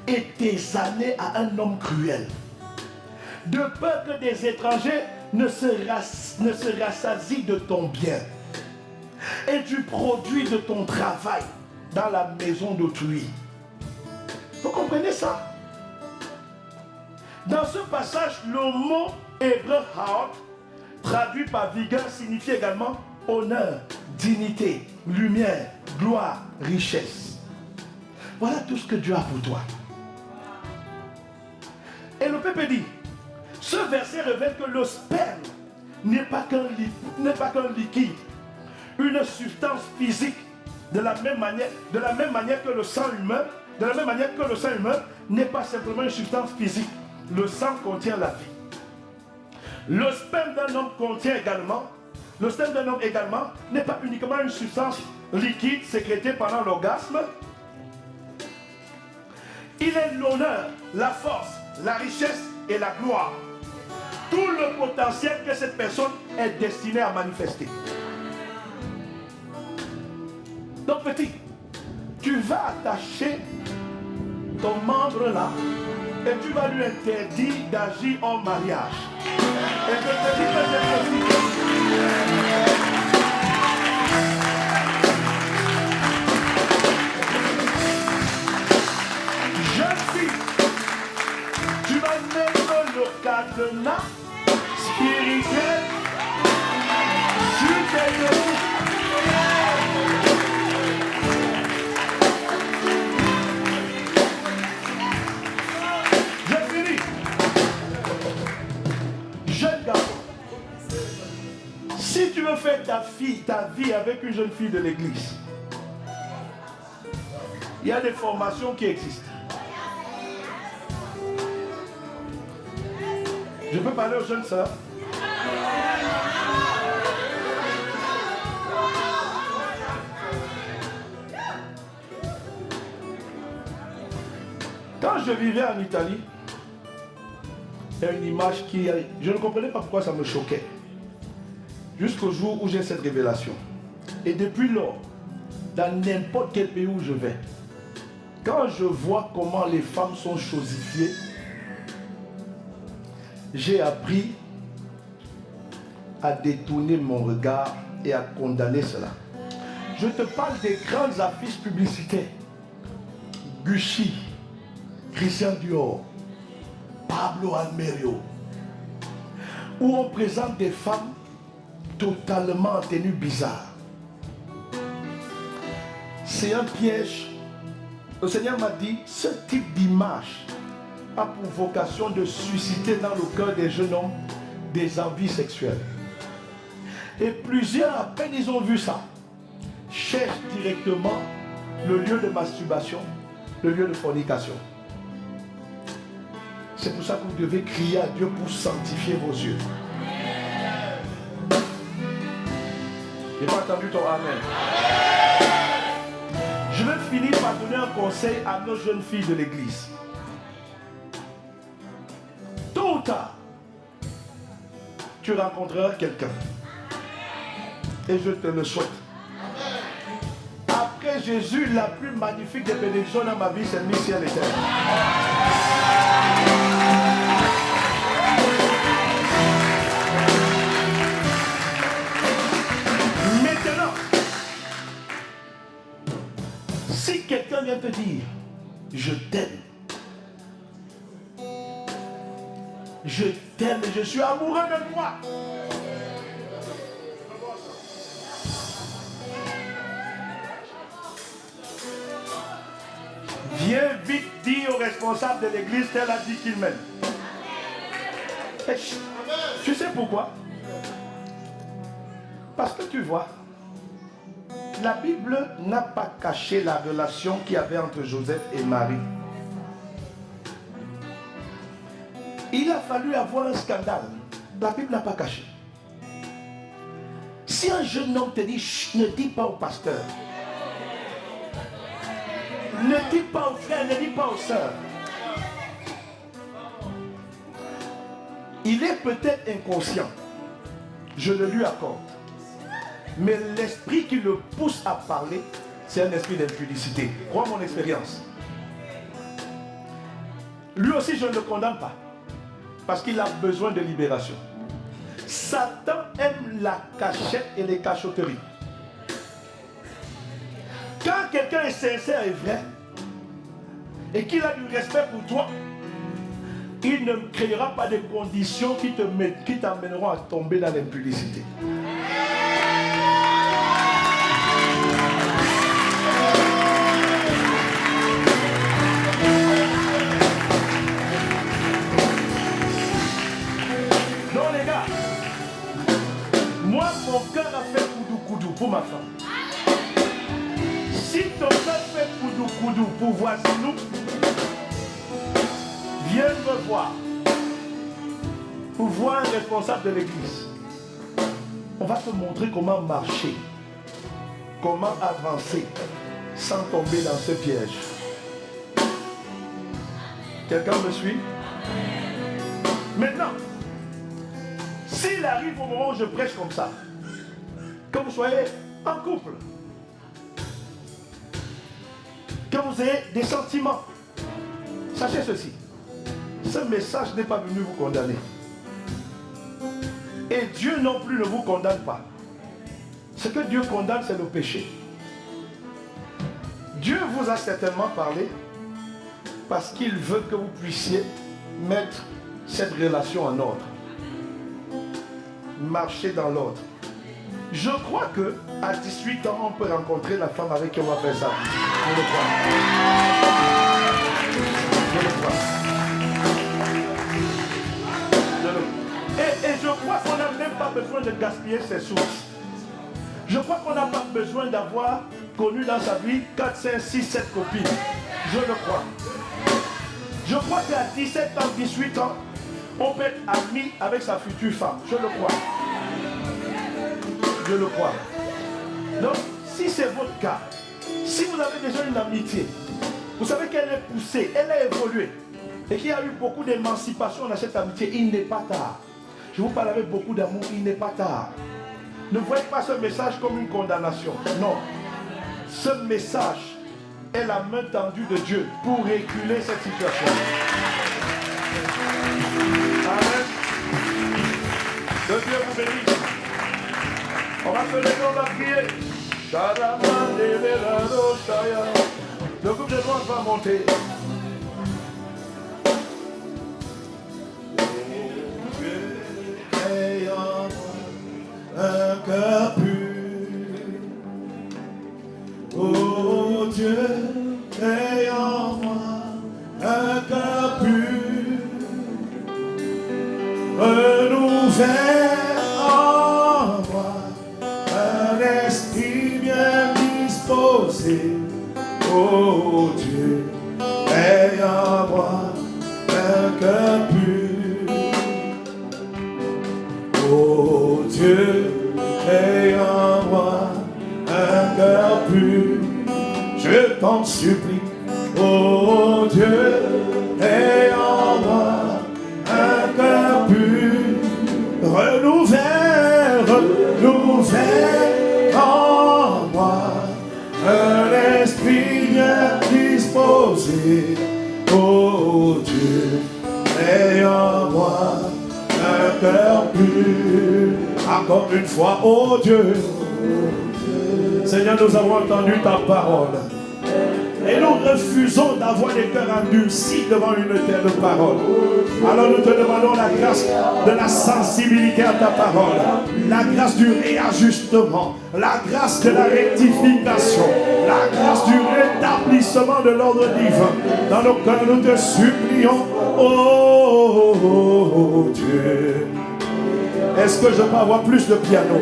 Et tes années à un homme cruel. De peur que des étrangers ne se rassasient de ton bien. Et du produit de ton travail dans la maison d'autrui. Vous comprenez ça? Dans ce passage, le mot hébreu haot, traduit par vigueur, signifie également honneur, dignité, lumière, gloire, richesse. Voilà tout ce que Dieu a pour toi. Et le peuple dit, ce verset révèle que le sperme n'est pas qu'un liquide, une substance physique, de la même manière que le sang humain, n'est pas simplement une substance physique. Le sang contient la vie. Le sperme d'un homme également n'est pas uniquement une substance liquide sécrétée pendant l'orgasme. Il est l'honneur, la force, la richesse et la gloire. Tout le potentiel que cette personne est destinée à manifester. Donc petit, tu vas attacher ton membre là et tu vas lui interdire d'agir en mariage. Et je te dis que c'est possible. Jeune fille, tu vas mettre le cadenas spirituel sur tes genoux. J'ai fini. Jeune garçon, si tu veux faire ta vie avec une jeune fille de l'église, il y a des formations qui existent. Je peux parler aux jeunes sœurs? Quand je vivais en Italie, il y a une image qui... Je ne comprenais pas pourquoi ça me choquait. Jusqu'au jour où j'ai cette révélation. Et depuis lors, dans n'importe quel pays où je vais, quand je vois comment les femmes sont chosifiées, j'ai appris à détourner mon regard et à condamner cela. Je te parle des grandes affiches publicitaires. Gucci, Christian Dior, Pablo Almerio, où on présente des femmes totalement en tenue bizarre. C'est un piège. Le Seigneur m'a dit, ce type d'image a pour vocation de susciter dans le cœur des jeunes hommes des envies sexuelles. Et plusieurs, à peine ils ont vu ça, cherchent directement le lieu de masturbation, le lieu de fornication. C'est pour ça que vous devez crier à Dieu pour sanctifier vos yeux. Je n'ai pas entendu ton amen. Je vais finir par donner un conseil à nos jeunes filles de l'église. Tôt ou tard, tu rencontreras quelqu'un. Et je te le souhaite. Après Jésus, la plus magnifique des bénédictions dans ma vie, c'est le ciel et terre. Maintenant, si quelqu'un vient te dire, je t'aime, je t'aime et je suis amoureux de toi, Viens vite dire aux responsables de l'église qu'elle a dit qu'il m'aime. Tu sais pourquoi? Parce que tu vois, la Bible n'a pas caché la relation qu'il y avait entre Joseph et Marie. Il a fallu avoir un scandale. La Bible n'a pas caché. Si un jeune homme te dit, ne dis pas au pasteur, ne dis pas aux frères, ne dis pas aux sœurs, il est peut-être inconscient, je le lui accorde, mais l'esprit qui le pousse à parler, c'est un esprit d'impudicité. Crois mon expérience. Lui aussi, je ne le condamne pas, parce qu'il a besoin de libération. Satan aime la cachette et les cachotteries. Quand quelqu'un est sincère et vrai, et qu'il a du respect pour toi, il ne créera pas de conditions qui t'amèneront à tomber dans l'impudicité. Non les gars, moi mon cœur a fait koudou pour ma femme. Si ton cœur fait koudou pour Voisinou, viens me voir pour voir un responsable de l'église. On va te montrer comment marcher, comment avancer sans tomber dans ce piège. Quelqu'un me suit? Maintenant, s'il arrive au moment où je prêche comme ça, que vous soyez en couple, que vous ayez des sentiments, sachez ceci. Ce message n'est pas venu vous condamner. Et Dieu non plus ne vous condamne pas. Ce que Dieu condamne, c'est le péché. Dieu vous a certainement parlé parce qu'il veut que vous puissiez mettre cette relation en ordre. Marcher dans l'ordre. Je crois que à 18 ans, on peut rencontrer la femme avec qui on va faire ça. Je le crois. Je le crois. Et je crois qu'on n'a même pas besoin de gaspiller ses sources. Je crois qu'on n'a pas besoin d'avoir connu dans sa vie 4, 5, 6, 7 copines. Je le crois. Je crois qu'à 17 ans, 18 ans, on peut être ami avec sa future femme. Je le crois. Je le crois. Donc, si c'est votre cas, si vous avez déjà une amitié, vous savez qu'elle est poussée, elle a évolué, et qu'il y a eu beaucoup d'émancipation dans cette amitié, il n'est pas tard. Je vous parle avec beaucoup d'amour, il n'est pas tard. Ne voyez pas ce message comme une condamnation. Non. Ce message est la main tendue de Dieu pour réguler cette situation. Amen. Que Dieu vous bénisse. On va se lever, on va prier. Le groupe de louanges va monter. Un cœur pur, oh Dieu, aie en moi un cœur pur, renouvelle en moi un esprit bien disposé, oh Dieu, aie en moi un cœur pur, oh Dieu, aie en moi un cœur pur, je t'en supplie, oh Dieu, aie en moi un cœur pur, renouvelle en moi un esprit bien disposé, oh Dieu, aie en moi un cœur pur. Encore une fois, oh Dieu, Seigneur, nous avons entendu ta parole. Et nous refusons d'avoir des cœurs endurcis devant une telle parole. Alors nous te demandons la grâce de la sensibilité à ta parole, la grâce du réajustement, la grâce de la rectification, la grâce du rétablissement de l'ordre divin. Dans nos cœurs, nous te supplions, oh Dieu. Est-ce que je peux avoir plus de piano?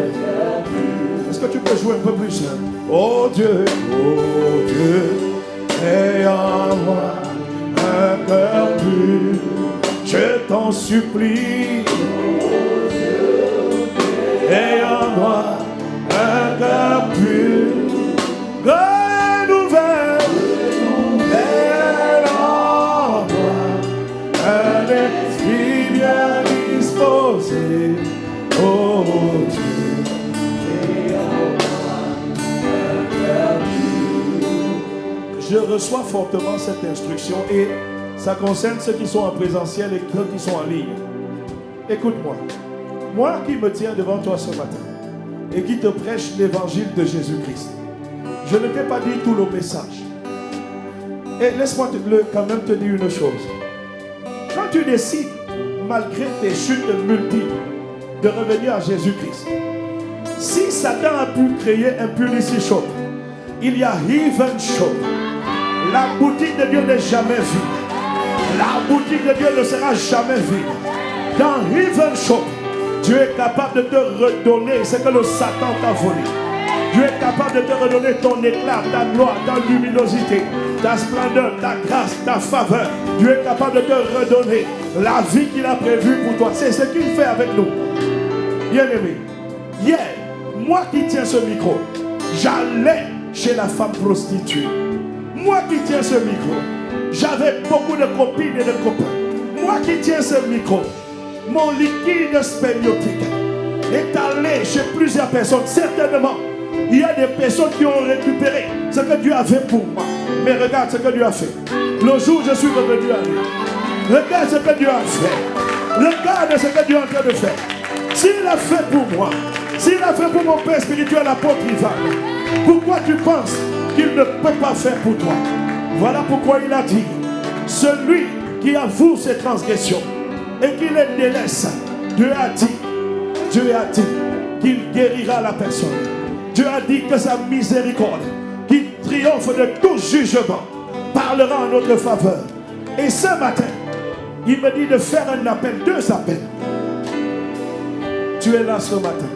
Est-ce que tu peux jouer un peu plus? Oh Dieu, et en moi un cœur pur, je t'en supplie. Et en moi un cœur pur, renouvelle. Et en moi un esprit bien disposé. Oh Dieu, et en moi un cœur pur. Je reçois fortement cette instruction et ça concerne ceux qui sont en présentiel et ceux qui sont en ligne. Écoute-moi. Moi qui me tiens devant toi ce matin et qui te prêche l'évangile de Jésus-Christ, je ne t'ai pas dit tout le message. Et laisse-moi quand même te dire une chose. Quand tu décides, malgré tes chutes multiples, de revenir à Jésus-Christ, si Satan a pu créer un publicity shop, il y a Heaven Shop. La boutique de Dieu n'est jamais vide. La boutique de Dieu ne sera jamais vide. Dans Heaven Shop, Dieu est capable de te redonner ce que le Satan t'a volé. Dieu est capable de te redonner ton éclat, ta gloire, ta luminosité, ta splendeur, ta grâce, ta faveur. Dieu est capable de te redonner la vie qu'il a prévue pour toi. C'est ce qu'il fait avec nous. Bien-aimé, hier, moi qui tiens ce micro, j'allais chez la femme prostituée. Moi qui tiens ce micro, j'avais beaucoup de copines et de copains. Moi qui tiens ce micro, mon liquide spermiotique est allé chez plusieurs personnes. Certainement, il y a des personnes qui ont récupéré ce que Dieu a fait pour moi. Mais regarde ce que Dieu a fait. Le jour où je suis revenu à lui, regarde ce que Dieu a fait. Regarde ce que Dieu est en train de faire. S'il a fait pour moi, s'il a fait pour mon père spirituel, l'apôtre Ivan, pourquoi tu penses qu'il ne peut pas faire pour toi? Voilà pourquoi il a dit, celui qui avoue ses transgressions et qui les délaisse, Dieu a dit qu'il guérira la personne. Dieu a dit que sa miséricorde, qui triomphe de tout jugement, parlera en notre faveur. Et ce matin, il me dit de faire un appel, 2 appels. Tu es là ce matin.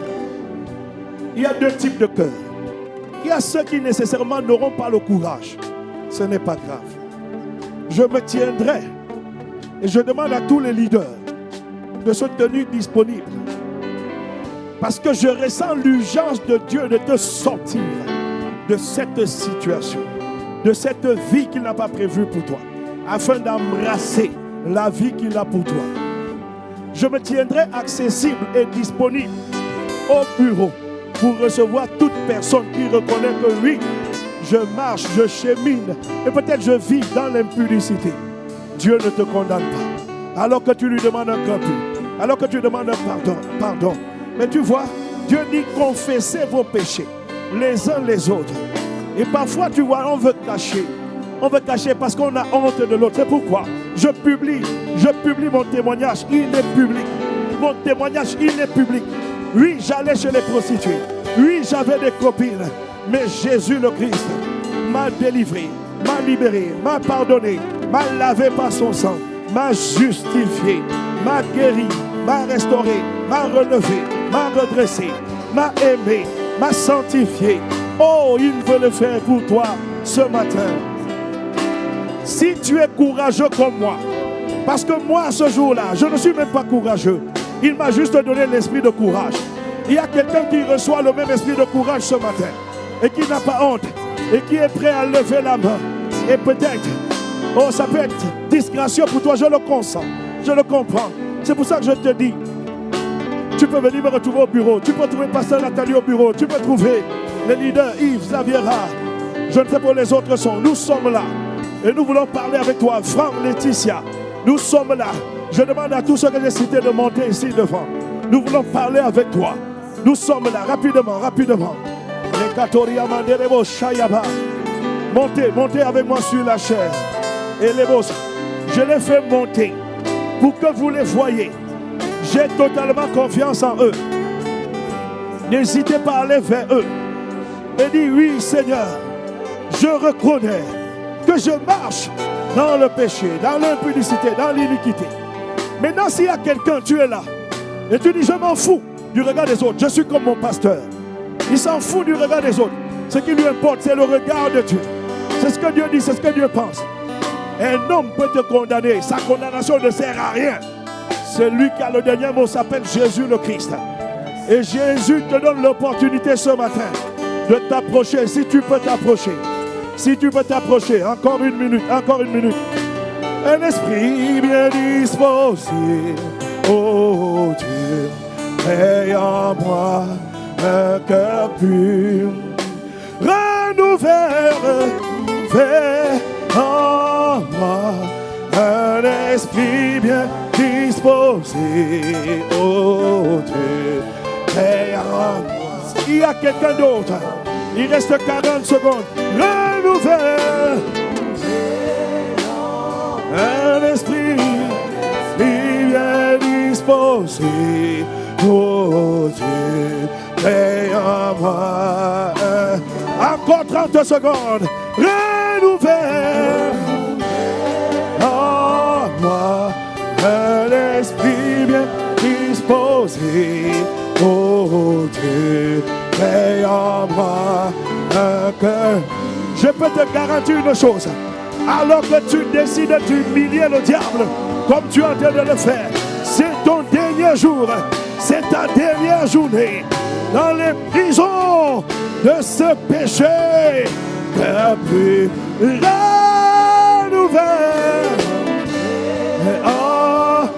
Il y a 2 types de cœurs. Il y a ceux qui nécessairement n'auront pas le courage. Ce n'est pas grave. Je me tiendrai et je demande à tous les leaders de se tenir disponibles. Parce que je ressens l'urgence de Dieu de te sortir de cette situation, de cette vie qu'il n'a pas prévue pour toi, afin d'embrasser la vie qu'il a pour toi. Je me tiendrai accessible et disponible au bureau pour recevoir toute personne qui reconnaît que oui, je marche, je chemine et peut-être je vis dans l'impudicité. Dieu ne te condamne pas. Alors que tu lui demandes un cœur pur, alors que tu demandes un pardon. Mais tu vois, Dieu dit confessez vos péchés les uns les autres. Et parfois tu vois, on veut cacher. On veut cacher parce qu'on a honte de l'autre. C'est pourquoi je publie mon témoignage, il est public. Mon témoignage, il est public. Oui, j'allais chez les prostituées. Oui, j'avais des copines. Mais Jésus le Christ m'a délivré, m'a libéré, m'a pardonné, m'a lavé par son sang, m'a justifié, m'a guéri, m'a restauré, m'a relevé, m'a redressé, m'a aimé, m'a sanctifié. Oh, il veut le faire pour toi ce matin. Si tu es courageux comme moi, parce que moi ce jour-là, je ne suis même pas courageux. Il m'a juste donné l'esprit de courage. Il y a quelqu'un qui reçoit le même esprit de courage ce matin et qui n'a pas honte et qui est prêt à lever la main. Et peut-être, oh, ça peut être disgracieux pour toi, je le consens, je le comprends. C'est pour ça que je te dis, tu peux venir me retrouver au bureau, tu peux trouver Pasteur Nathalie au bureau, tu peux trouver les leaders Yves, Xaviera, je ne sais pas où les autres sont, nous sommes là. Et nous voulons parler avec toi, Franck, Laetitia, nous sommes là. Je demande à tous ceux que j'ai cités de monter ici devant. Nous voulons parler avec toi. Nous sommes là, rapidement, rapidement. Les Katoria Manderebo Shayaba. Montez avec moi sur la chair. Et les bosses, je les fais monter pour que vous les voyez. J'ai totalement confiance en eux. N'hésitez pas à aller vers eux. Et dis, oui Seigneur, je reconnais que je marche dans le péché, dans l'impudicité, dans l'iniquité. Maintenant, s'il y a quelqu'un, tu es là. Et tu dis, je m'en fous du regard des autres. Je suis comme mon pasteur. Il s'en fout du regard des autres. Ce qui lui importe, c'est le regard de Dieu. C'est ce que Dieu dit, c'est ce que Dieu pense. Un homme peut te condamner. Sa condamnation ne sert à rien. Celui qui a le dernier mot s'appelle Jésus le Christ. Et Jésus te donne l'opportunité ce matin de t'approcher. Si tu peux t'approcher. Si tu peux t'approcher. Encore une minute. Encore une minute. Un esprit bien disposé. Oh Dieu. Crée en moi un cœur pur. Renouvelle. Fais en moi un esprit bien disposé, oh Dieu, crée en moi. Il y a quelqu'un d'autre, il reste 40 secondes. Renouvelle un esprit bien disposé, oh Dieu, crée en moi. Encore 30 secondes. Renouvelle en moi un esprit bien disposé, oh Dieu, crée en moi un cœur. Je peux te garantir une chose, alors que tu décides d'humilier le diable, comme tu es en train de le faire, c'est ton dernier jour, c'est ta dernière journée, dans les prisons de ce péché. Cœur plus renouvelle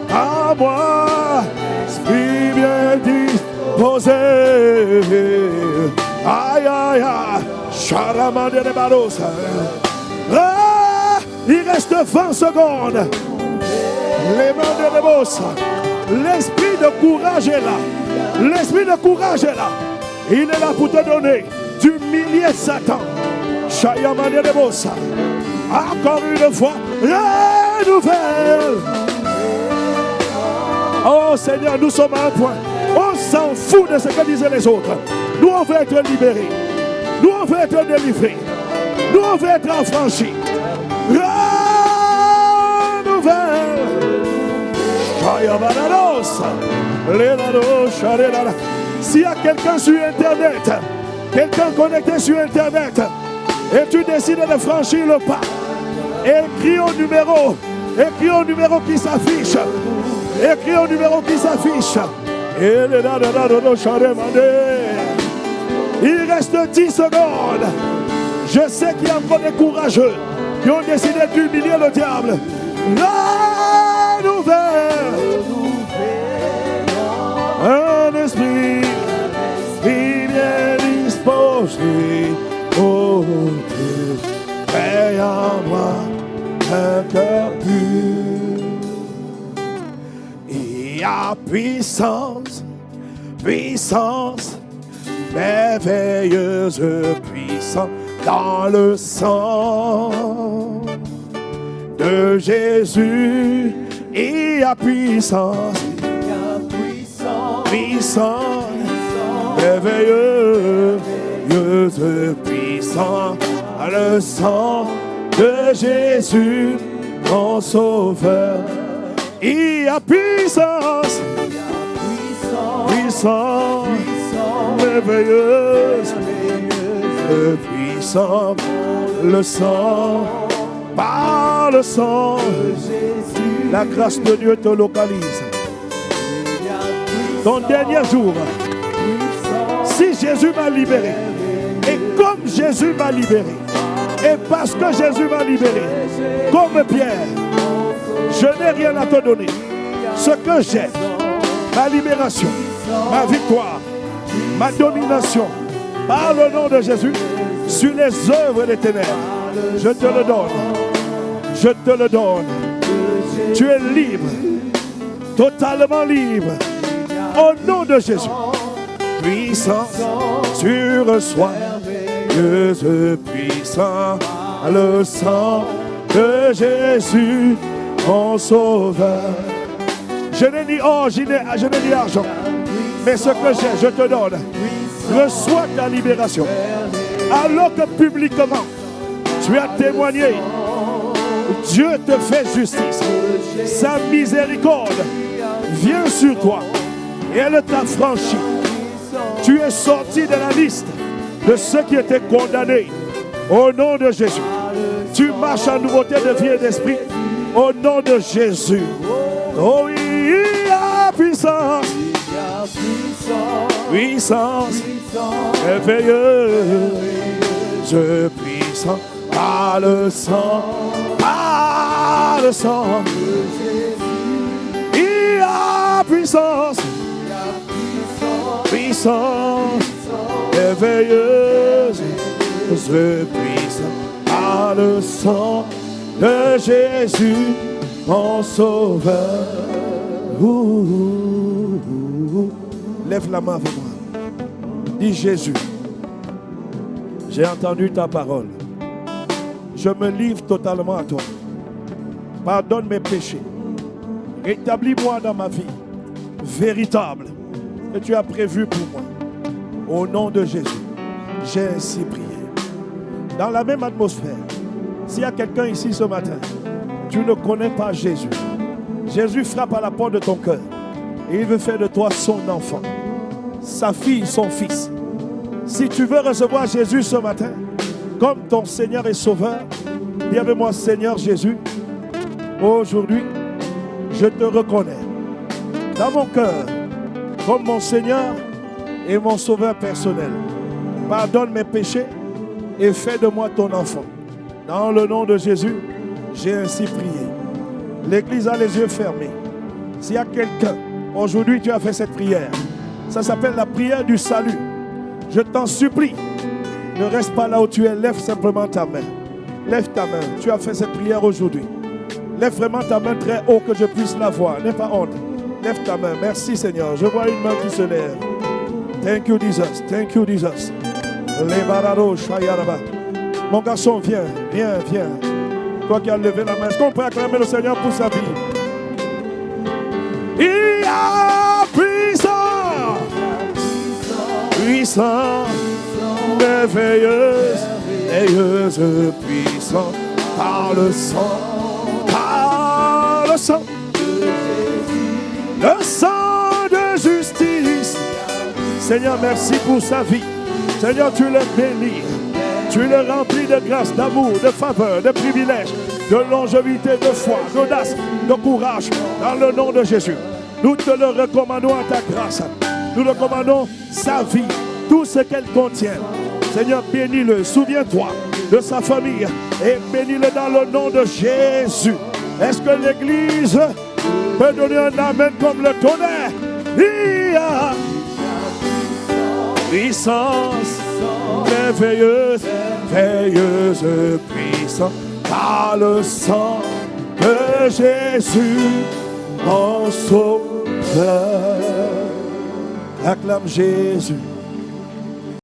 à moi, esprit bien disposé. Aïe aïe aïe, charamande de balos. Il reste 20 secondes. Les mains de Nebos. L'esprit de courage est là. L'esprit de courage est là. Il est là pour te donner d'humilier Satan. Encore une fois, renouvelle. Oh Seigneur, nous sommes à un point. On s'en fout de ce que disaient les autres. Nous, on veut être libérés. Nous, on veut être délivrés. Nous, on veut être affranchis. Renouvelle. S'il y a quelqu'un sur Internet, quelqu'un connecté sur Internet, et tu décides de franchir le pas, écris au numéro qui s'affiche. Écris au numéro qui s'affiche. Il reste 10 secondes. Je sais qu'il y a encore des courageux qui ont décidé d'humilier le diable. La nouvelle. Un esprit bien disposé. Oh Dieu, crée en moi un cœur pur. Il y a puissance, merveilleuse puissance dans le sang de Jésus. Il y a puissance, merveilleuse puissance dans le sang de Jésus, mon sauveur. Il y a puissance, merveilleuse, puissance, le sang, par le sang, la grâce de Dieu te localise. Ton dernier jour, si Jésus m'a libéré, et comme Jésus m'a libéré, et parce que Jésus m'a libéré, comme Pierre, je n'ai rien à te donner. Ce que j'ai, ma libération, ma victoire, ma domination, par le nom de Jésus, sur les œuvres des ténèbres, je te le donne. Je te le donne. Tu es libre, totalement libre. Au nom de Jésus, puissance sur soi, Dieu puissant. le sang de Jésus, mon sauveur. Je n'ai ni or, je n'ai ni argent, mais ce que j'ai, je te donne. Reçois ta libération. Alors que publiquement, tu as témoigné, Dieu te fait justice. Sa miséricorde vient sur toi et elle t'a franchi. Tu es sorti de la liste de ceux qui étaient condamnés au nom de Jésus. Tu marches en nouveauté de vie et d'esprit au nom de Jésus. Oh, il y a puissance, puissance merveilleuse, puissance par le sang, il y a puissance, puissance merveilleuse, puissance par le sang de Jésus, mon sauveur. Lève la main avec moi. Dis Jésus, j'ai entendu ta parole. Je me livre totalement à toi. Pardonne mes péchés. Rétablis-moi dans ma vie véritable que tu as prévu pour moi. Au nom de Jésus, j'ai ainsi prié. Dans la même atmosphère, s'il y a quelqu'un ici ce matin, tu ne connais pas Jésus. Jésus frappe à la porte de ton cœur et il veut faire de toi son enfant, sa fille, son fils. Si tu veux recevoir Jésus ce matin comme ton Seigneur et Sauveur, dis avec moi, Seigneur Jésus, aujourd'hui, je te reconnais dans mon cœur comme mon Seigneur et mon Sauveur personnel. Pardonne mes péchés et fais de moi ton enfant. Dans le nom de Jésus, j'ai ainsi prié. L'église a les yeux fermés. S'il y a quelqu'un, aujourd'hui tu as fait cette prière, ça s'appelle la prière du salut. Je t'en supplie, ne reste pas là où tu es, lève simplement ta main. Lève ta main, tu as fait cette prière aujourd'hui. Lève vraiment ta main très haut que je puisse la voir, n'aie pas honte. Lève ta main, merci Seigneur, je vois une main qui se lève. Thank you Jesus, thank you Jesus. Mon garçon, viens, viens, viens. Toi qui as levé la main, est-ce qu'on peut acclamer le Seigneur pour sa vie? Il y a puissance, puissance, merveilleuse, puissance, par le sang, le sang de justice. Seigneur, merci pour sa vie. Seigneur, tu le bénis. Tu le remplis de grâce, d'amour, de faveur, de privilèges, de longévité, de foi, d'audace, de courage. Dans le nom de Jésus, nous te le recommandons à ta grâce. Nous recommandons sa vie, tout ce qu'elle contient. Seigneur, bénis-le. Souviens-toi de sa famille et bénis-le dans le nom de Jésus. Est-ce que l'Église peut donner un amen comme le tonnerre? Il y a puissance merveilleuse, puissante, par le sang de Jésus, mon sauveur. Acclame Jésus.